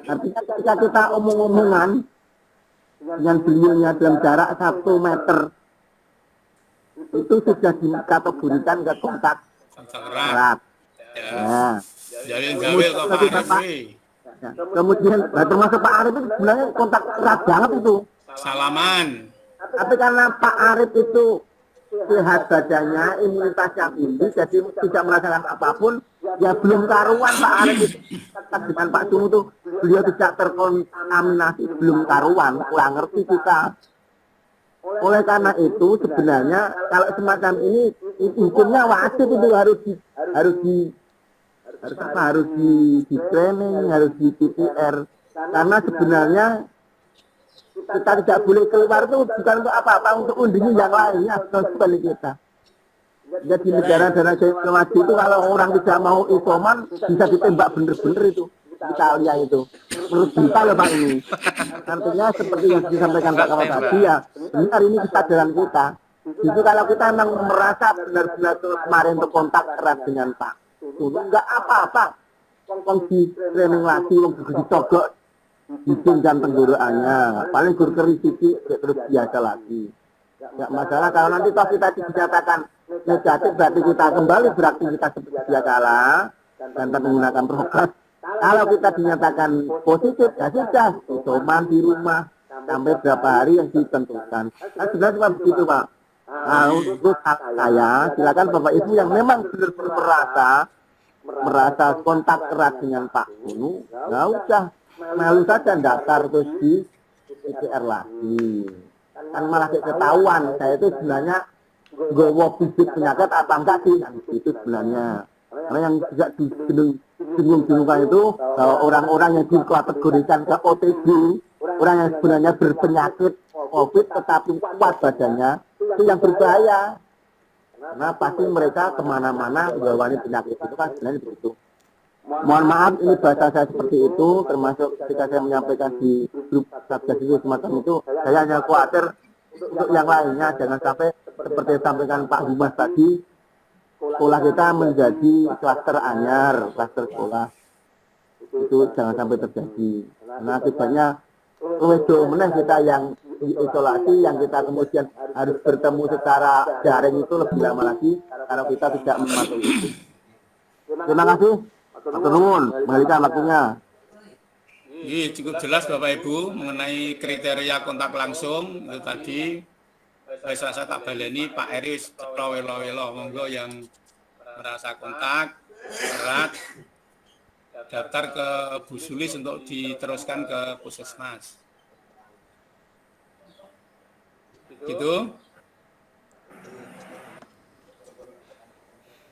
Artinya ketika kita omong-omongan dengan beliaunya dalam jarak 1 meter itu sudah dikategorikan ke kontak erat. Ya. Kemudian termasuk Pak Arif itu sebenarnya kontak erat banget itu. Salaman. Tapi karena Pak Arif itu sehat badannya, imunitasnya tinggi, jadi tidak merasakan apapun, ya belum karuan Pak Arif itu. Dengan Pak Sunu itu beliau tidak terkontaminasi, belum karuan, kurang ngerti kita. Oleh karena itu sebenarnya kalau semacam ini hukumnya wajib itu harus di training, harus di PCR, karena sebenarnya kita tidak boleh keluar itu bukan untuk apa-apa, untuk undingin yang lainnya, sekali kita. Jadi negara-negara maju itu kalau orang tidak mau isoman bisa ditembak bener-bener itu. Italia itu menurut kita loh Pak ini. Artinya seperti yang disampaikan Pak Kawan tadi, ya benar ini kesadaran kita. Itu kalau kita memang merasa benar-benar kemarin itu kontak erat dengan Pak Sunu, enggak apa-apa. Wong di training lagi, wong dicogok hidung dan tenggorokannya, paling gurkeri terus biasa lagi. Enggak masalah kalau nanti toh kita dinyatakan negatif, berarti kita kembali beraktivitas seperti biasa kala dan menggunakan prokes. Kalau kita dinyatakan positif, ya sudah, isoman di rumah sampai berapa hari yang ditentukan. Nah, sebenarnya cuma begitu Pak. Nah, untuk saya, silakan Bapak Ibu yang memang benar-benar merasa kontak erat dengan Pak Sunu, nggak usah, malu saja daftar terus di PCR lagi. Kan malah ketahuan, saya itu sebenarnya gowo fisik penyakit apa enggak sih, nah, itu sebenarnya. Karena yang tidak bingung-bingungkan itu bahwa orang-orang yang dikategorikan ke OTG, orang yang sebenarnya berpenyakit COVID tetapi kuat badannya, itu yang berbahaya. Karena pasti mereka kemana-mana membawani penyakit itu kan sebenarnya begitu. Mohon maaf ini bahasa saya seperti itu, termasuk ketika saya menyampaikan di grup Satgas itu semacam itu, saya hanya khawatir untuk yang lainnya jangan sampai seperti disampaikan Pak Humas tadi, sekolah kita menjadi klaster anyar, klaster sekolah. Itu jangan sampai terjadi. Karena akibatnya meneh kita yang diisolasi, yang kita kemudian harus bertemu secara daring itu lebih lama lagi kalau kita tidak mematuhi itu. Terima kasih. Matur nuwun, mengalihkan waktunya. Ini cukup jelas Bapak Ibu mengenai kriteria kontak langsung itu tadi. Saya tak baleni Pak Eri welo-welo monggo yang merasa kontak erat daftar ke Bu Sulis untuk diteruskan ke Puskesmas. Gitu.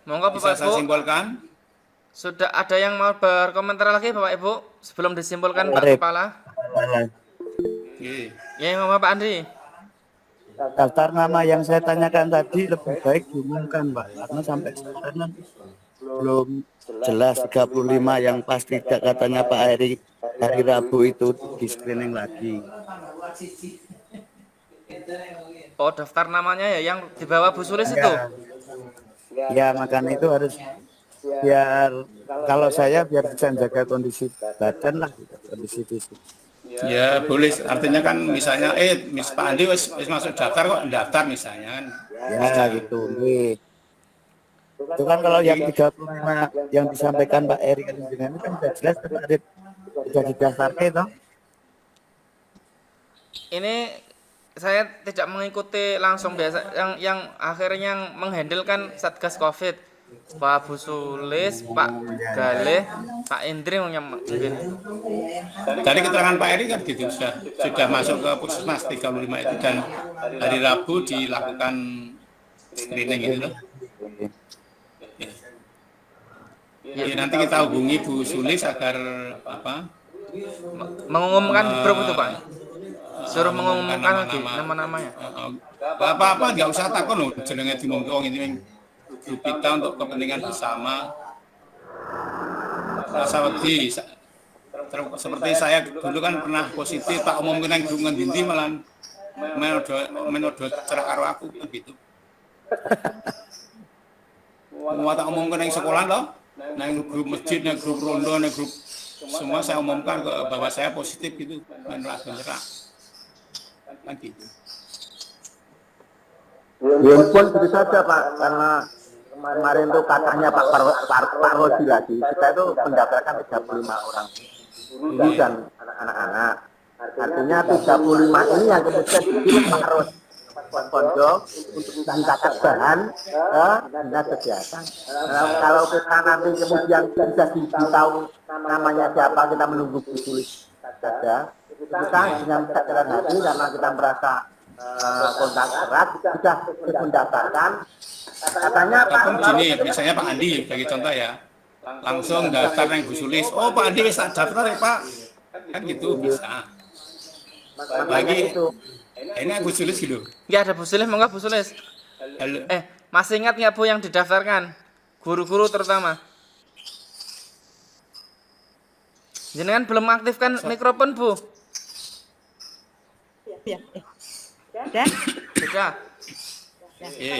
Monggo Bisa Bapak saya Ibu. simpulkan? Sudah ada yang mau berkomentar lagi Bapak Ibu sebelum disimpulkan Pak Kepala? Ya, ngomong Pak Andri. Daftar nama yang saya tanyakan tadi lebih baik diumumkan Pak, karena sampai sekarang belum jelas 35 yang pasti katanya Pak Eri hari Rabu itu di screening lagi. Oh, daftar namanya ya yang di bawah Bu Sulis itu? Ya, makanya itu harus biar kalau saya biar bisa jaga kondisi badan lah, kondisi fisik. Ya boleh, artinya kan misalnya Pak Andi wis masuk daftar kok daftar misalnya kan. Ya gitu. Itu kan kalau yang 35 yang disampaikan Pak Eri kan dengan kan sudah jelas kan ada sudah didaftarkan itu. Ini saya tidak mengikuti langsung biasa yang akhirnya yang menghandle kan Satgas Covid. Pak Bu Sulis, Pak Galih, Pak Indri yang mungkin. Dari keterangan Pak Eri kan gitu sudah masuk ke Puskesmas 35 itu dan hari Rabu dilakukan screening itu loh. Ya, nanti kita hubungi Bu Sulis agar apa? Mengumumkan di grup itu Pak. Suruh mengumumkan lagi nama-namanya. Apa-apa nggak usah takut loh jenenge dimonggo ini grup kita untuk kepentingan bersama. Rasa wedi seperti saya dulu kan pernah positif tak umumkan yang grup ngendi malah menodo cerak karo aku gitu. Mau tak umumkan yang sekolah loh, yang grup masjid, yang grup rondo, yang grup semua saya umumkan ke bahwa saya positif gitu, menolak cerak. Kan gitu. Ya pun begitu saja Pak, karena kemarin tuh katanya Pak Rosi lagi, kita itu mendaftarkan 35 orang guru dan anak-anak. Artinya 35 ini yang kemudian dikirim Pak Rosi pondok untuk meningkatkan bahan dinas kesehatan. Kalau kita nanti kemudian bisa tahu namanya siapa, kita menunggu ditulis saja. Kita dengan kesadaran hati karena kita merasa kontak erat sudah mendaftarkan. Katanya Pak gini, misalnya Pak Andi bagi contoh ya, langsung daftar yang Bu Sulis. Oh Pak Andi bisa daftar ya Pak, kan gitu bisa. Lagi ini Bu Sulis gitu. Ya ada Bu Sulis, monggo Bu Sulis. Masih ingat nggak Bu yang didaftarkan? Guru-guru terutama. Jenengan belum aktifkan mikrofon Bu. Ya. Sudah? Sudah.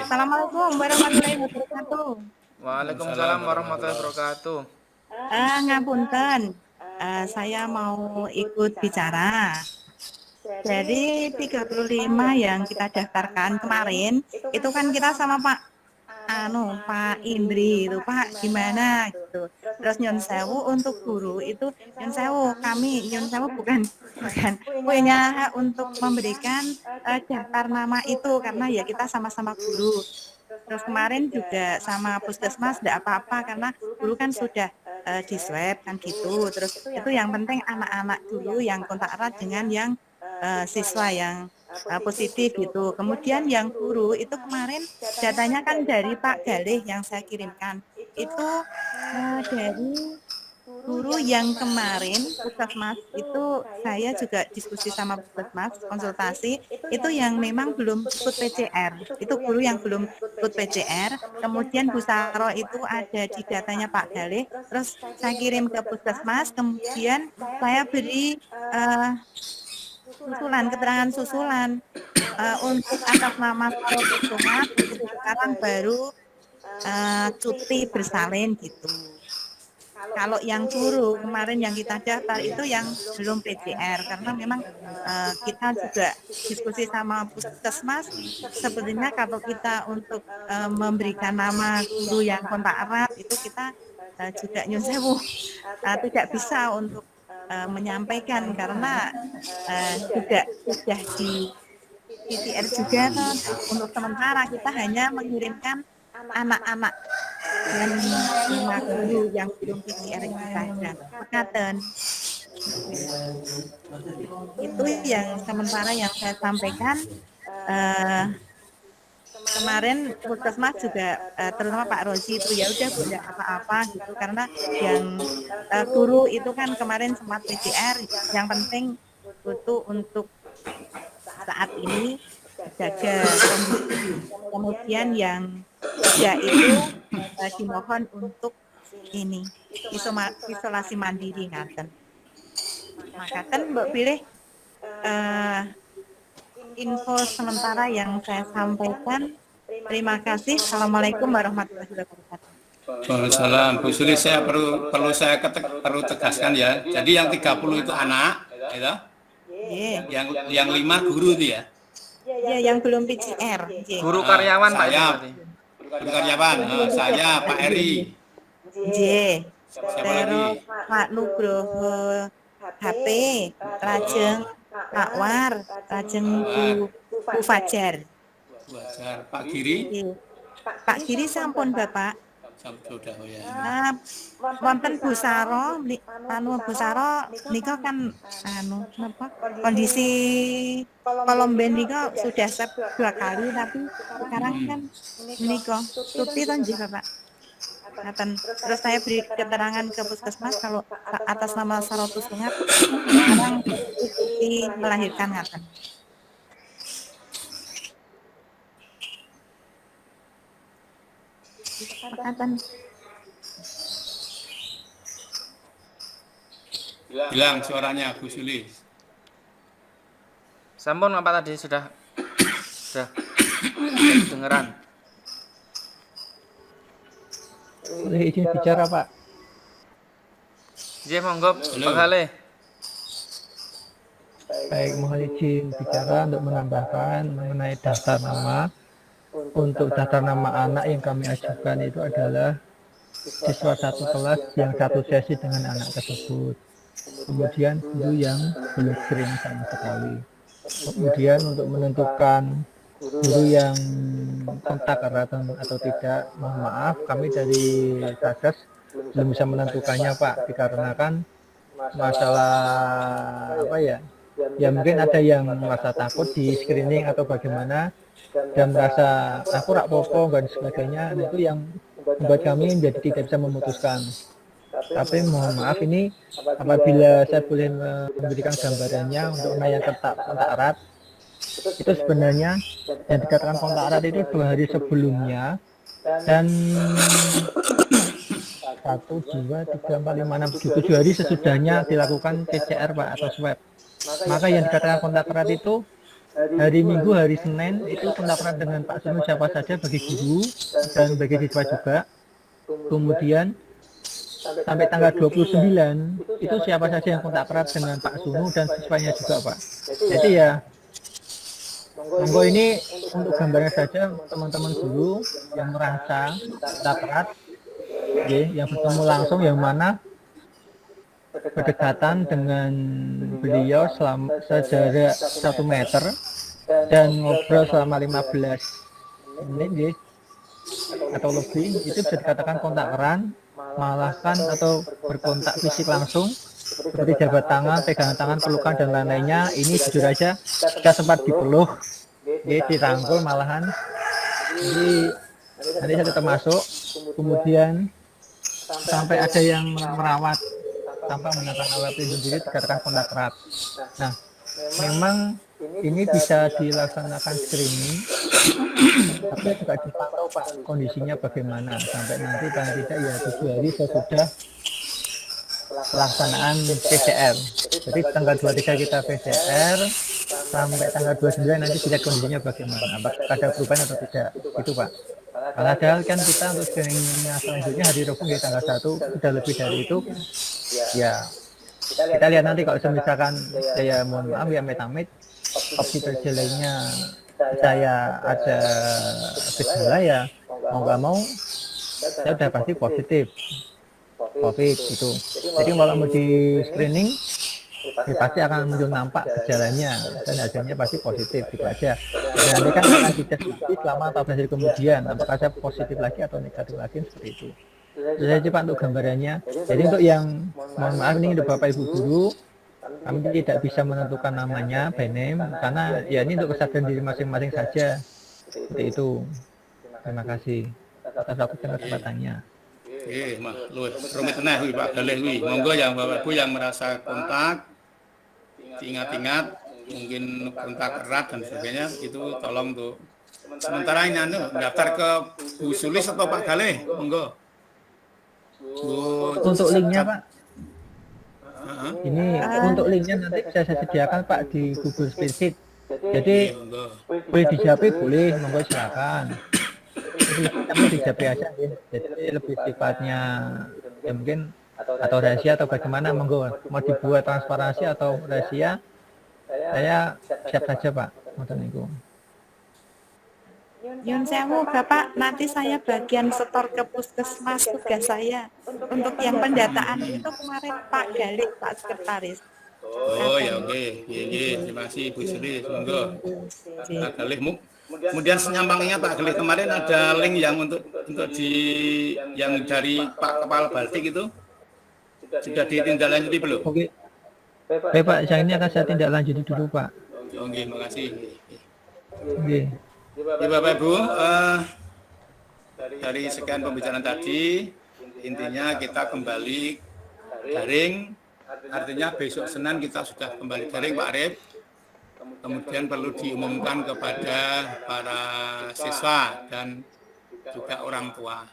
Assalamualaikum warahmatullahi wabarakatuh. Waalaikumsalam warahmatullahi wabarakatuh. Ngapunten, saya mau ikut bicara. Jadi 35 yang kita daftarkan kemarin, itu kan kita sama Pak Indri itu Pak gimana gitu. Terus nyun sewu untuk guru itu nyun sewu bukan punya hak untuk memberikan daftar nama itu karena ya kita sama-sama guru. Terus kemarin juga sama Puskesmas tidak apa-apa karena guru kan sudah di swab kan gitu. Terus itu yang penting anak-anak dulu yang kontak erat dengan yang siswa yang positif gitu. Kemudian yang guru itu kemarin datanya kan dari Pak Galih yang saya kirimkan. Itu dari guru yang kemarin Puskesmas itu saya juga diskusi sama Puskesmas konsultasi itu yang memang belum ikut PCR. Itu guru yang belum ikut PCR. Kemudian Bu Saro itu ada di datanya Pak Galih. Terus saya kirim ke Puskesmas. Kemudian saya beri keterangan susulan untuk atas nama Sarotusunga itu sekarang baru cuti bersalin gitu. Kalau yang guru kemarin yang kita daftar itu yang belum PCR karena memang kita juga diskusi sama puskesmas sebenarnya kalau kita untuk memberikan nama guru yang kontak erat itu kita juga nyun sewu tidak bisa untuk menyampaikan karena juga sudah di PCR juga untuk sementara kita hanya mengirimkan anak-anak dan 5 guru yang belum PCR saja. Mekaten. Itu yang sementara yang saya sampaikan. Kemarin puskesmas juga terutama Pak Rozi itu ya udah tidak apa-apa gitu karena yang guru itu kan kemarin sempat PCR yang penting itu untuk saat ini jaga kondisi. Kemudian yang tiga itu dimohon untuk ini isolasi mandiri ngaten. Makaten Mbak pilih info sementara yang saya sampaikan. Terima kasih. Assalamualaikum warahmatullahi wabarakatuh. Waalaikumsalam. Bu Suli, saya perlu tegaskan ya. Jadi yang 30 itu anak, gitu. Yang 5 guru itu ya. Ya, yang belum PCR. Guru karyawan Pak. Guru karyawan. Saya Pak Eri. Terus Pak Nugroho HP, lajeng Pak War, lajeng Bu Fajar. Pak Giri. Pak Giri sampun Bapak. Sudah ya. Wonten Bu Saro, Bu Saro nika kan kondisi kolomben nika sudah swab 2 kali tapi sekarang kan nika cuti to nggih Bapak. Terus saya beri keterangan ke puskesmas kalau atas nama Sarotusunga sekarang cuti melahirkan ngaten. Hilang suaranya Bu Suli. Sampun apa tadi sudah dengeran. Boleh izin bicara Pak? Nggih monggo Pak Kale. Baik, mohon izin bicara untuk menambahkan mengenai daftar nama. Untuk daftar nama anak yang kami ajukan itu adalah siswa satu kelas yang satu sesi dengan anak tersebut. Kemudian guru yang belum screening sama sekali. Kemudian untuk menentukan guru yang kontak erat atau tidak, mohon maaf kami dari Satgas belum bisa menentukannya Pak, dikarenakan masalah apa ya? Ya mungkin ada yang merasa takut di screening atau bagaimana dan merasa aku rak popo dan sebagainya, itu yang membuat kami menjadi tidak bisa memutuskan. Tapi mohon maaf ini apabila saya boleh memberikan gambarannya untuk yang kontak erat itu sebenarnya yang dikatakan kontak erat itu 2 hari sebelumnya dan 1, 2, 3, 4, 5, 6, 7 hari sesudahnya dilakukan PCR Pak atau swab. Maka yang dikatakan kontak erat itu hari Minggu, hari Senin itu kontak erat dengan Pak Sunu siapa saja bagi guru dan bagi siswa juga. Kemudian sampai tanggal 29 itu siapa saja yang kontak erat dengan Pak Sunu dan siswanya juga Pak. Jadi ya monggo ini untuk gambarnya saja teman-teman guru yang merasa kontak erat, yang bertemu langsung yang mana berdekatan dengan beliau selama sejarak 1 meter dan ngobrol selama 15 menit atau lebih, itu bisa dikatakan kontak erat, malahkan atau berkontak fisik langsung seperti jabat tangan, pegangan tangan, pelukan dan lain-lainnya. Ini jujur aja kita sempat dipeluk, dirangkul malahan. Jadi nanti saya tetap masuk, kemudian sampai ada yang merawat tanpa menggunakan alat pelindung diri dikatakan kontak erat. Nah, memang ini bisa dilaksanakan screening, tapi juga dipantau Pak kondisinya bagaimana sampai nanti paling tidak ya 7 hari sesudah pelaksanaan PCR. Jadi tanggal 23 kita PCR, sampai tanggal 29 nanti dilihat kondisinya bagaimana, apakah ada perubahan atau tidak, itu Pak. Padahal kan kita untuk screeningnya selanjutnya hari Rabu ya tanggal 1 sudah lebih dari itu, ya kita lihat nanti kalau misalkan saya mohon maaf ya amit-amit opsi terjelainya saya ada gejala ya mau nggak mau saya udah pasti positif COVID itu. Jadi kalau mau di screening ya pasti akan muncul nampak gejalanya dan hasilnya pasti positif gitu aja. Dan nanti kan akan dites lagi selama 14 hari kemudian apakah saya positif lagi atau negatif lagi seperti itu. Itu saja Pak untuk gambarannya. Jadi untuk yang mohon maaf ini untuk Bapak Ibu guru kami tidak bisa menentukan namanya by name karena ya ini untuk kesadaran diri masing-masing saja. Seperti itu. Terima kasih atas waktu dan kesempatannya. Mah, lu rumit tenah Pak Galih monggo yang Bapak Ibu yang merasa kontak ingat-ingat mungkin kontak erat dan sebagainya itu tolong tuh sementara ini daftar ke Bu Sulis atau Pak Galih monggo. Untuk linknya Pak ini untuk linknya nanti bisa saya sediakan Pak di Google Spreadsheet. Jadi boleh di JP boleh monggo silakan. Tapi di JP aja ya. Jadi lebih sifatnya ya mungkin atau rahasia atau bagaimana monggo mau dibuat transparansi atau rahasia saya siap saja Pak. Ngoten niku. Yun sewu Bapak, nanti saya bagian setor ke puskesmas tugas saya. Untuk yang pendataan itu kemarin Pak Galih, Pak Sekretaris. Oh ya oke, terima kasih Bu Sulis, monggo. Pak Galih kemudian senyampangnya Pak Galih kemarin ada link yang untuk di yang dari Pak Kepala Baltik itu sudah ditindaklanjuti belum? Oke. Baik Pak, saya ini akan saya tindak lanjuti dulu Pak. Oke, terima kasih. Oke. Ya Bapak Ibu, dari sekian pembicaraan tadi, intinya kita kembali daring, artinya besok Senin kita sudah kembali daring Pak Arif, kemudian perlu diumumkan kepada para siswa dan juga orang tua.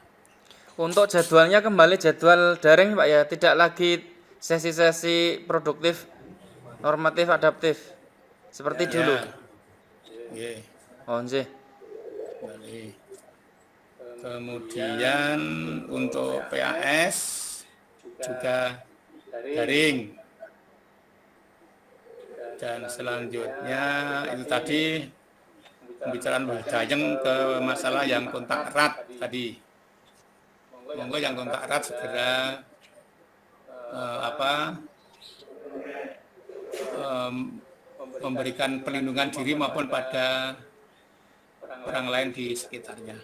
Untuk jadwalnya kembali jadwal daring Pak ya, tidak lagi sesi-sesi produktif, normatif, adaptif, seperti dulu. Yeah. Oh, nggih. Kemudian untuk PAS juga daring. Dan selanjutnya itu tadi pembicaraan Mbak Dayeng ke masalah yang kontak erat tadi. Monggo yang kontak erat segera memberikan perlindungan diri maupun pada orang lain di sekitarnya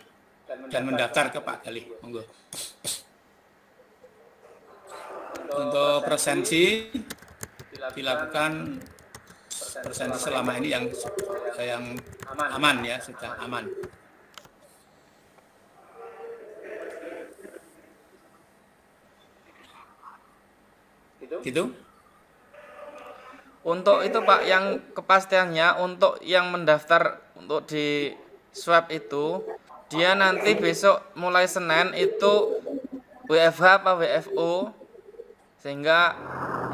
dan mendaftar ke Pak Galih. Monggo. Untuk presensi dilakukan presensi selama ini yang aman ya, sudah aman. Gitu. Untuk itu Pak, yang kepastiannya untuk yang mendaftar untuk di swab itu, dia nanti besok mulai Senin itu WFH apa WFO, sehingga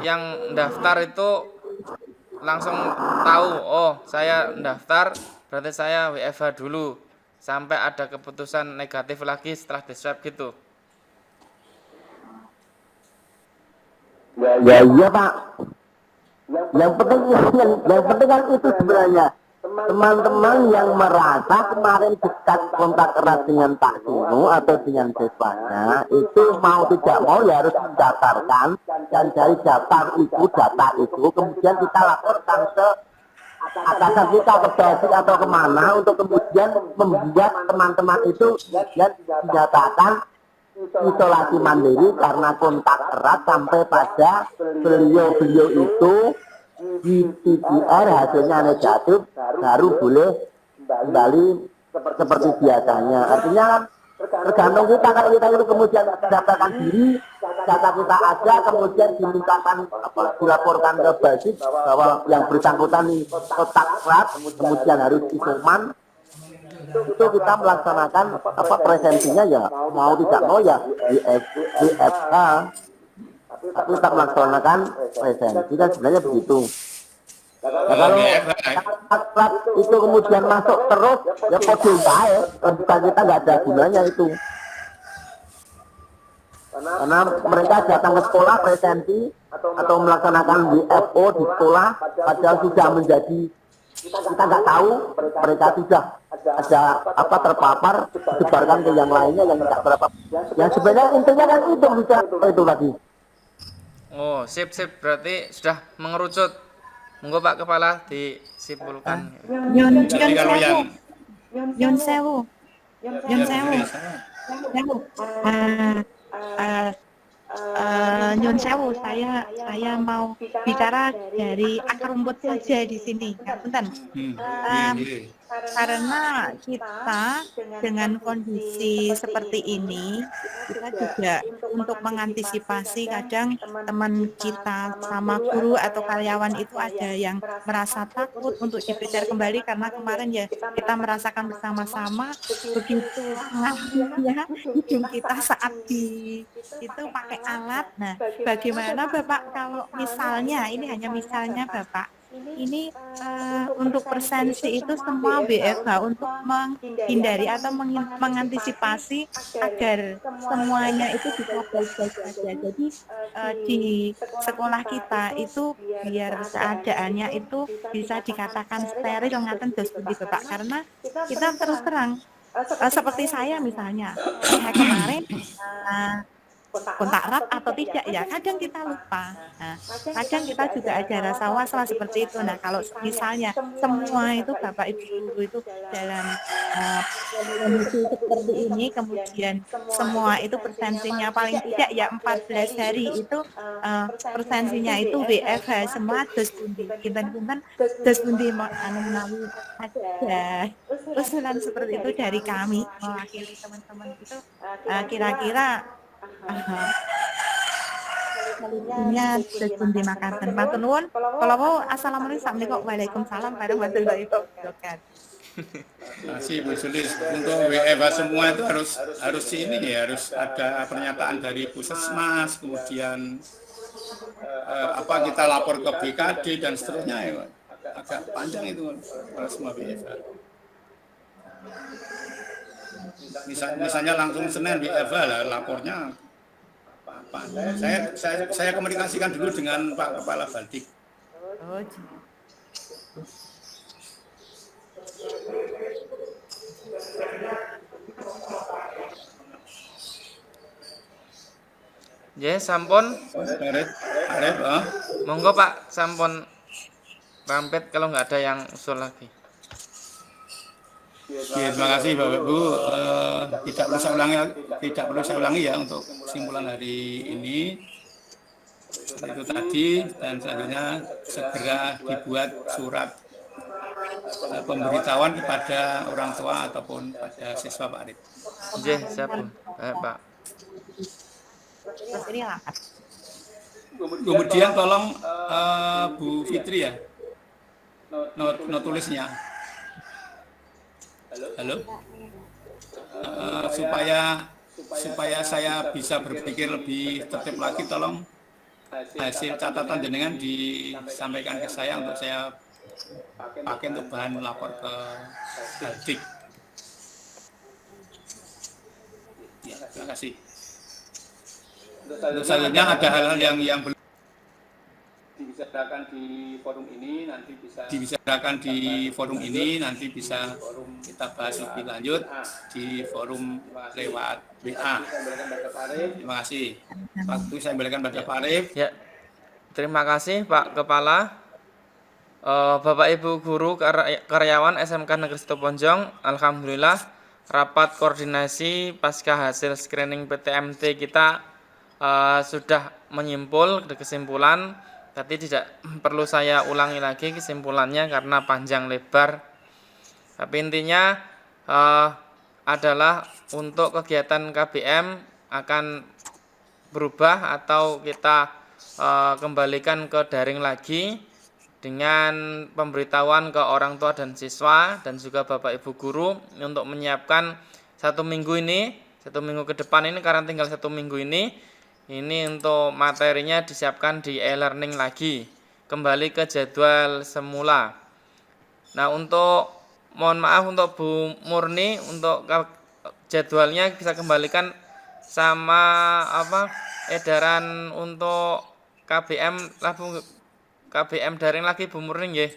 yang daftar itu langsung tahu, oh saya mendaftar berarti saya WFH dulu sampai ada keputusan negatif lagi setelah di swab gitu. Ya iya Pak. Yang penting kan itu sebenarnya teman-teman yang merasa kemarin dekat kontak erat dengan Pak Sunu atau dengan siswanya itu mau tidak mau ya harus mendaftarkan dan dari data itu kemudian kita laporkan ke atasan kita ke basic atau kemana untuk kemudian membuat teman-teman itu kemudian dinyatakan isolasi mandiri karena kontak erat sampai pada beliau itu di PCR hasilnya negatif baru boleh kembali seperti biasanya. Artinya tergantung kita, kalau kita itu kemudian mendaftarkan diri, data kita ada, kemudian dimintakan dilaporkan ke basic bahwa yang bersangkutan ini kontak erat, kemudian harus isoman. Itu kita melaksanakan presensinya ya mau tidak mau ya WFH, tapi kita melaksanakan presensi kan sebenarnya begitu. Nah, kalau alat itu kemudian masuk terus, ya kode baik, kita nggak ada gunanya itu. Karena mereka datang ke sekolah presensi atau melaksanakan WFO di sekolah, padahal sudah menjadi, kita nggak tahu, mereka sudah ada apa terpapar, disebarkan ke yang lainnya yang tidak berapa. Yang sebenarnya intinya kan itu bisa itu lagi. Oh, sip, berarti sudah mengerucut. Monggo Pak Kepala disimpulkan. Nyun Jadi kalau yang sewu. Nyun sewu, saya mau bicara dari akar rumput saja di sini. Punten. Karena kita dengan kondisi seperti ini, kita juga untuk mengantisipasi kadang teman kita sama guru atau karyawan itu ada yang merasa takut untuk dibelajar kembali karena kemarin ya kita merasakan bersama-sama begitu ya hidung kita saat itu pakai alat. Nah, bagaimana Bapak kalau misalnya ini hanya misalnya Bapak ini untuk presensi itu semua BFH untuk menghindari atau mengantisipasi agar semuanya itu bisa baik-baik saja. Jadi di sekolah kita itu biar keadaannya itu bisa dikatakan steril ngaten dos pundi Bapak, karena kita terus terang seperti saya misalnya saya kemarin kontak erat atau tidak ya kadang kita lupa. Nah, kadang kita juga ada rasa was-was seperti itu. Nah, kalau misalnya semua itu Bapak Ibu guru itu dalam kondisi seperti ini, kemudian semua itu presensinya paling tidak ya 14 hari itu presensinya itu WFH semua dos pundi. Kinten-kinten dos pundi menawi ada usulan seperti itu dari kami mewakili teman-teman itu kira-kira Solusinya sesundi makanan. Matur nuwun. Kalau mau assalamualaikum waalaikumsalam warahmatullahi wabarakatuh. masih Bu Sulis, untuk WFH semua itu harus ini ya, harus ada pernyataan dari Puskesmas, kemudian kita lapor ke BKD dan seterusnya ya, agak panjang itu kalau semua WFH. Misalnya langsung Senin WFH lah lapornya apa? Saya komunikasikan dulu dengan Pak Kepala Baldik. Sampun. Arep, Monggo Pak, sampun rampet kalau nggak ada yang usul lagi. Ya, terima kasih Bapak Ibu. Tidak perlu saya ulangi ya untuk kesimpulan hari ini. Itu tadi, dan selanjutnya segera dibuat surat pemberitahuan kepada orang tua ataupun pada siswa Pak Arif. Siap Pak. Kemudian tolong Bu Fitri ya, not tulisnya. Halo, supaya saya bisa berpikir lebih tertib lagi, tolong hasil catatan jenengan disampaikan ke saya untuk saya pakai untuk bahan lapor ke Baldik. Ya, terima kasih. Untuk selanjutnya ada hal-hal yang belum dibicarakan di forum ini, nanti bisa kita bahas lebih lanjut di forum lewat WA. Terima kasih. Waktu saya berikan pada Pak Arif. Ya, terima kasih Pak Kepala. Bapak Ibu guru karyawan SMK Negeri Situbondo, alhamdulillah rapat koordinasi pasca hasil screening PTMT kita sudah menyimpul ke kesimpulan. Tadi tidak perlu saya ulangi lagi kesimpulannya karena panjang lebar. Tapi intinya adalah untuk kegiatan KBM akan berubah atau kita kembalikan ke daring lagi dengan pemberitahuan ke orang tua dan siswa dan juga Bapak Ibu guru untuk menyiapkan 1 minggu ini, 1 minggu ke depan ini karena tinggal 1 minggu ini untuk materinya disiapkan di e-learning lagi. kembali ke jadwal semula. Nah, untuk mohon maaf untuk Bu Murni, untuk jadwalnya bisa kembalikan sama edaran untuk KBM daring lagi Bu Murni nggih.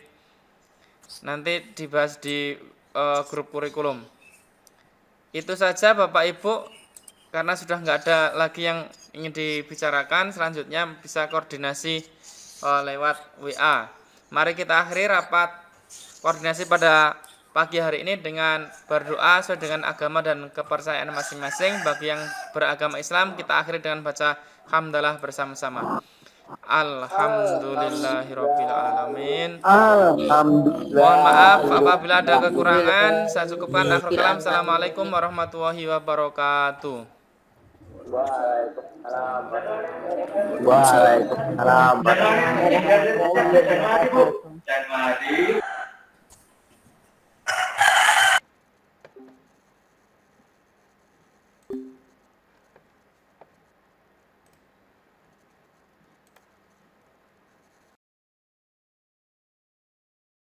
Nanti dibahas di grup kurikulum. Itu saja Bapak Ibu, karena sudah nggak ada lagi yang ingin dibicarakan. Selanjutnya bisa koordinasi lewat WA. Mari kita akhiri rapat koordinasi pada pagi hari ini dengan berdoa sesuai dengan agama dan kepercayaan masing-masing. Bagi yang beragama Islam, kita akhiri dengan baca hamdalah bersama-sama. Alhamdulillahirabbil alamin. Alhamdulillah. Mohon maaf apabila ada kekurangan. Saya cukupkan akhir kalam. Assalamualaikum warahmatullahi wabarakatuh. Waalaikumsalam.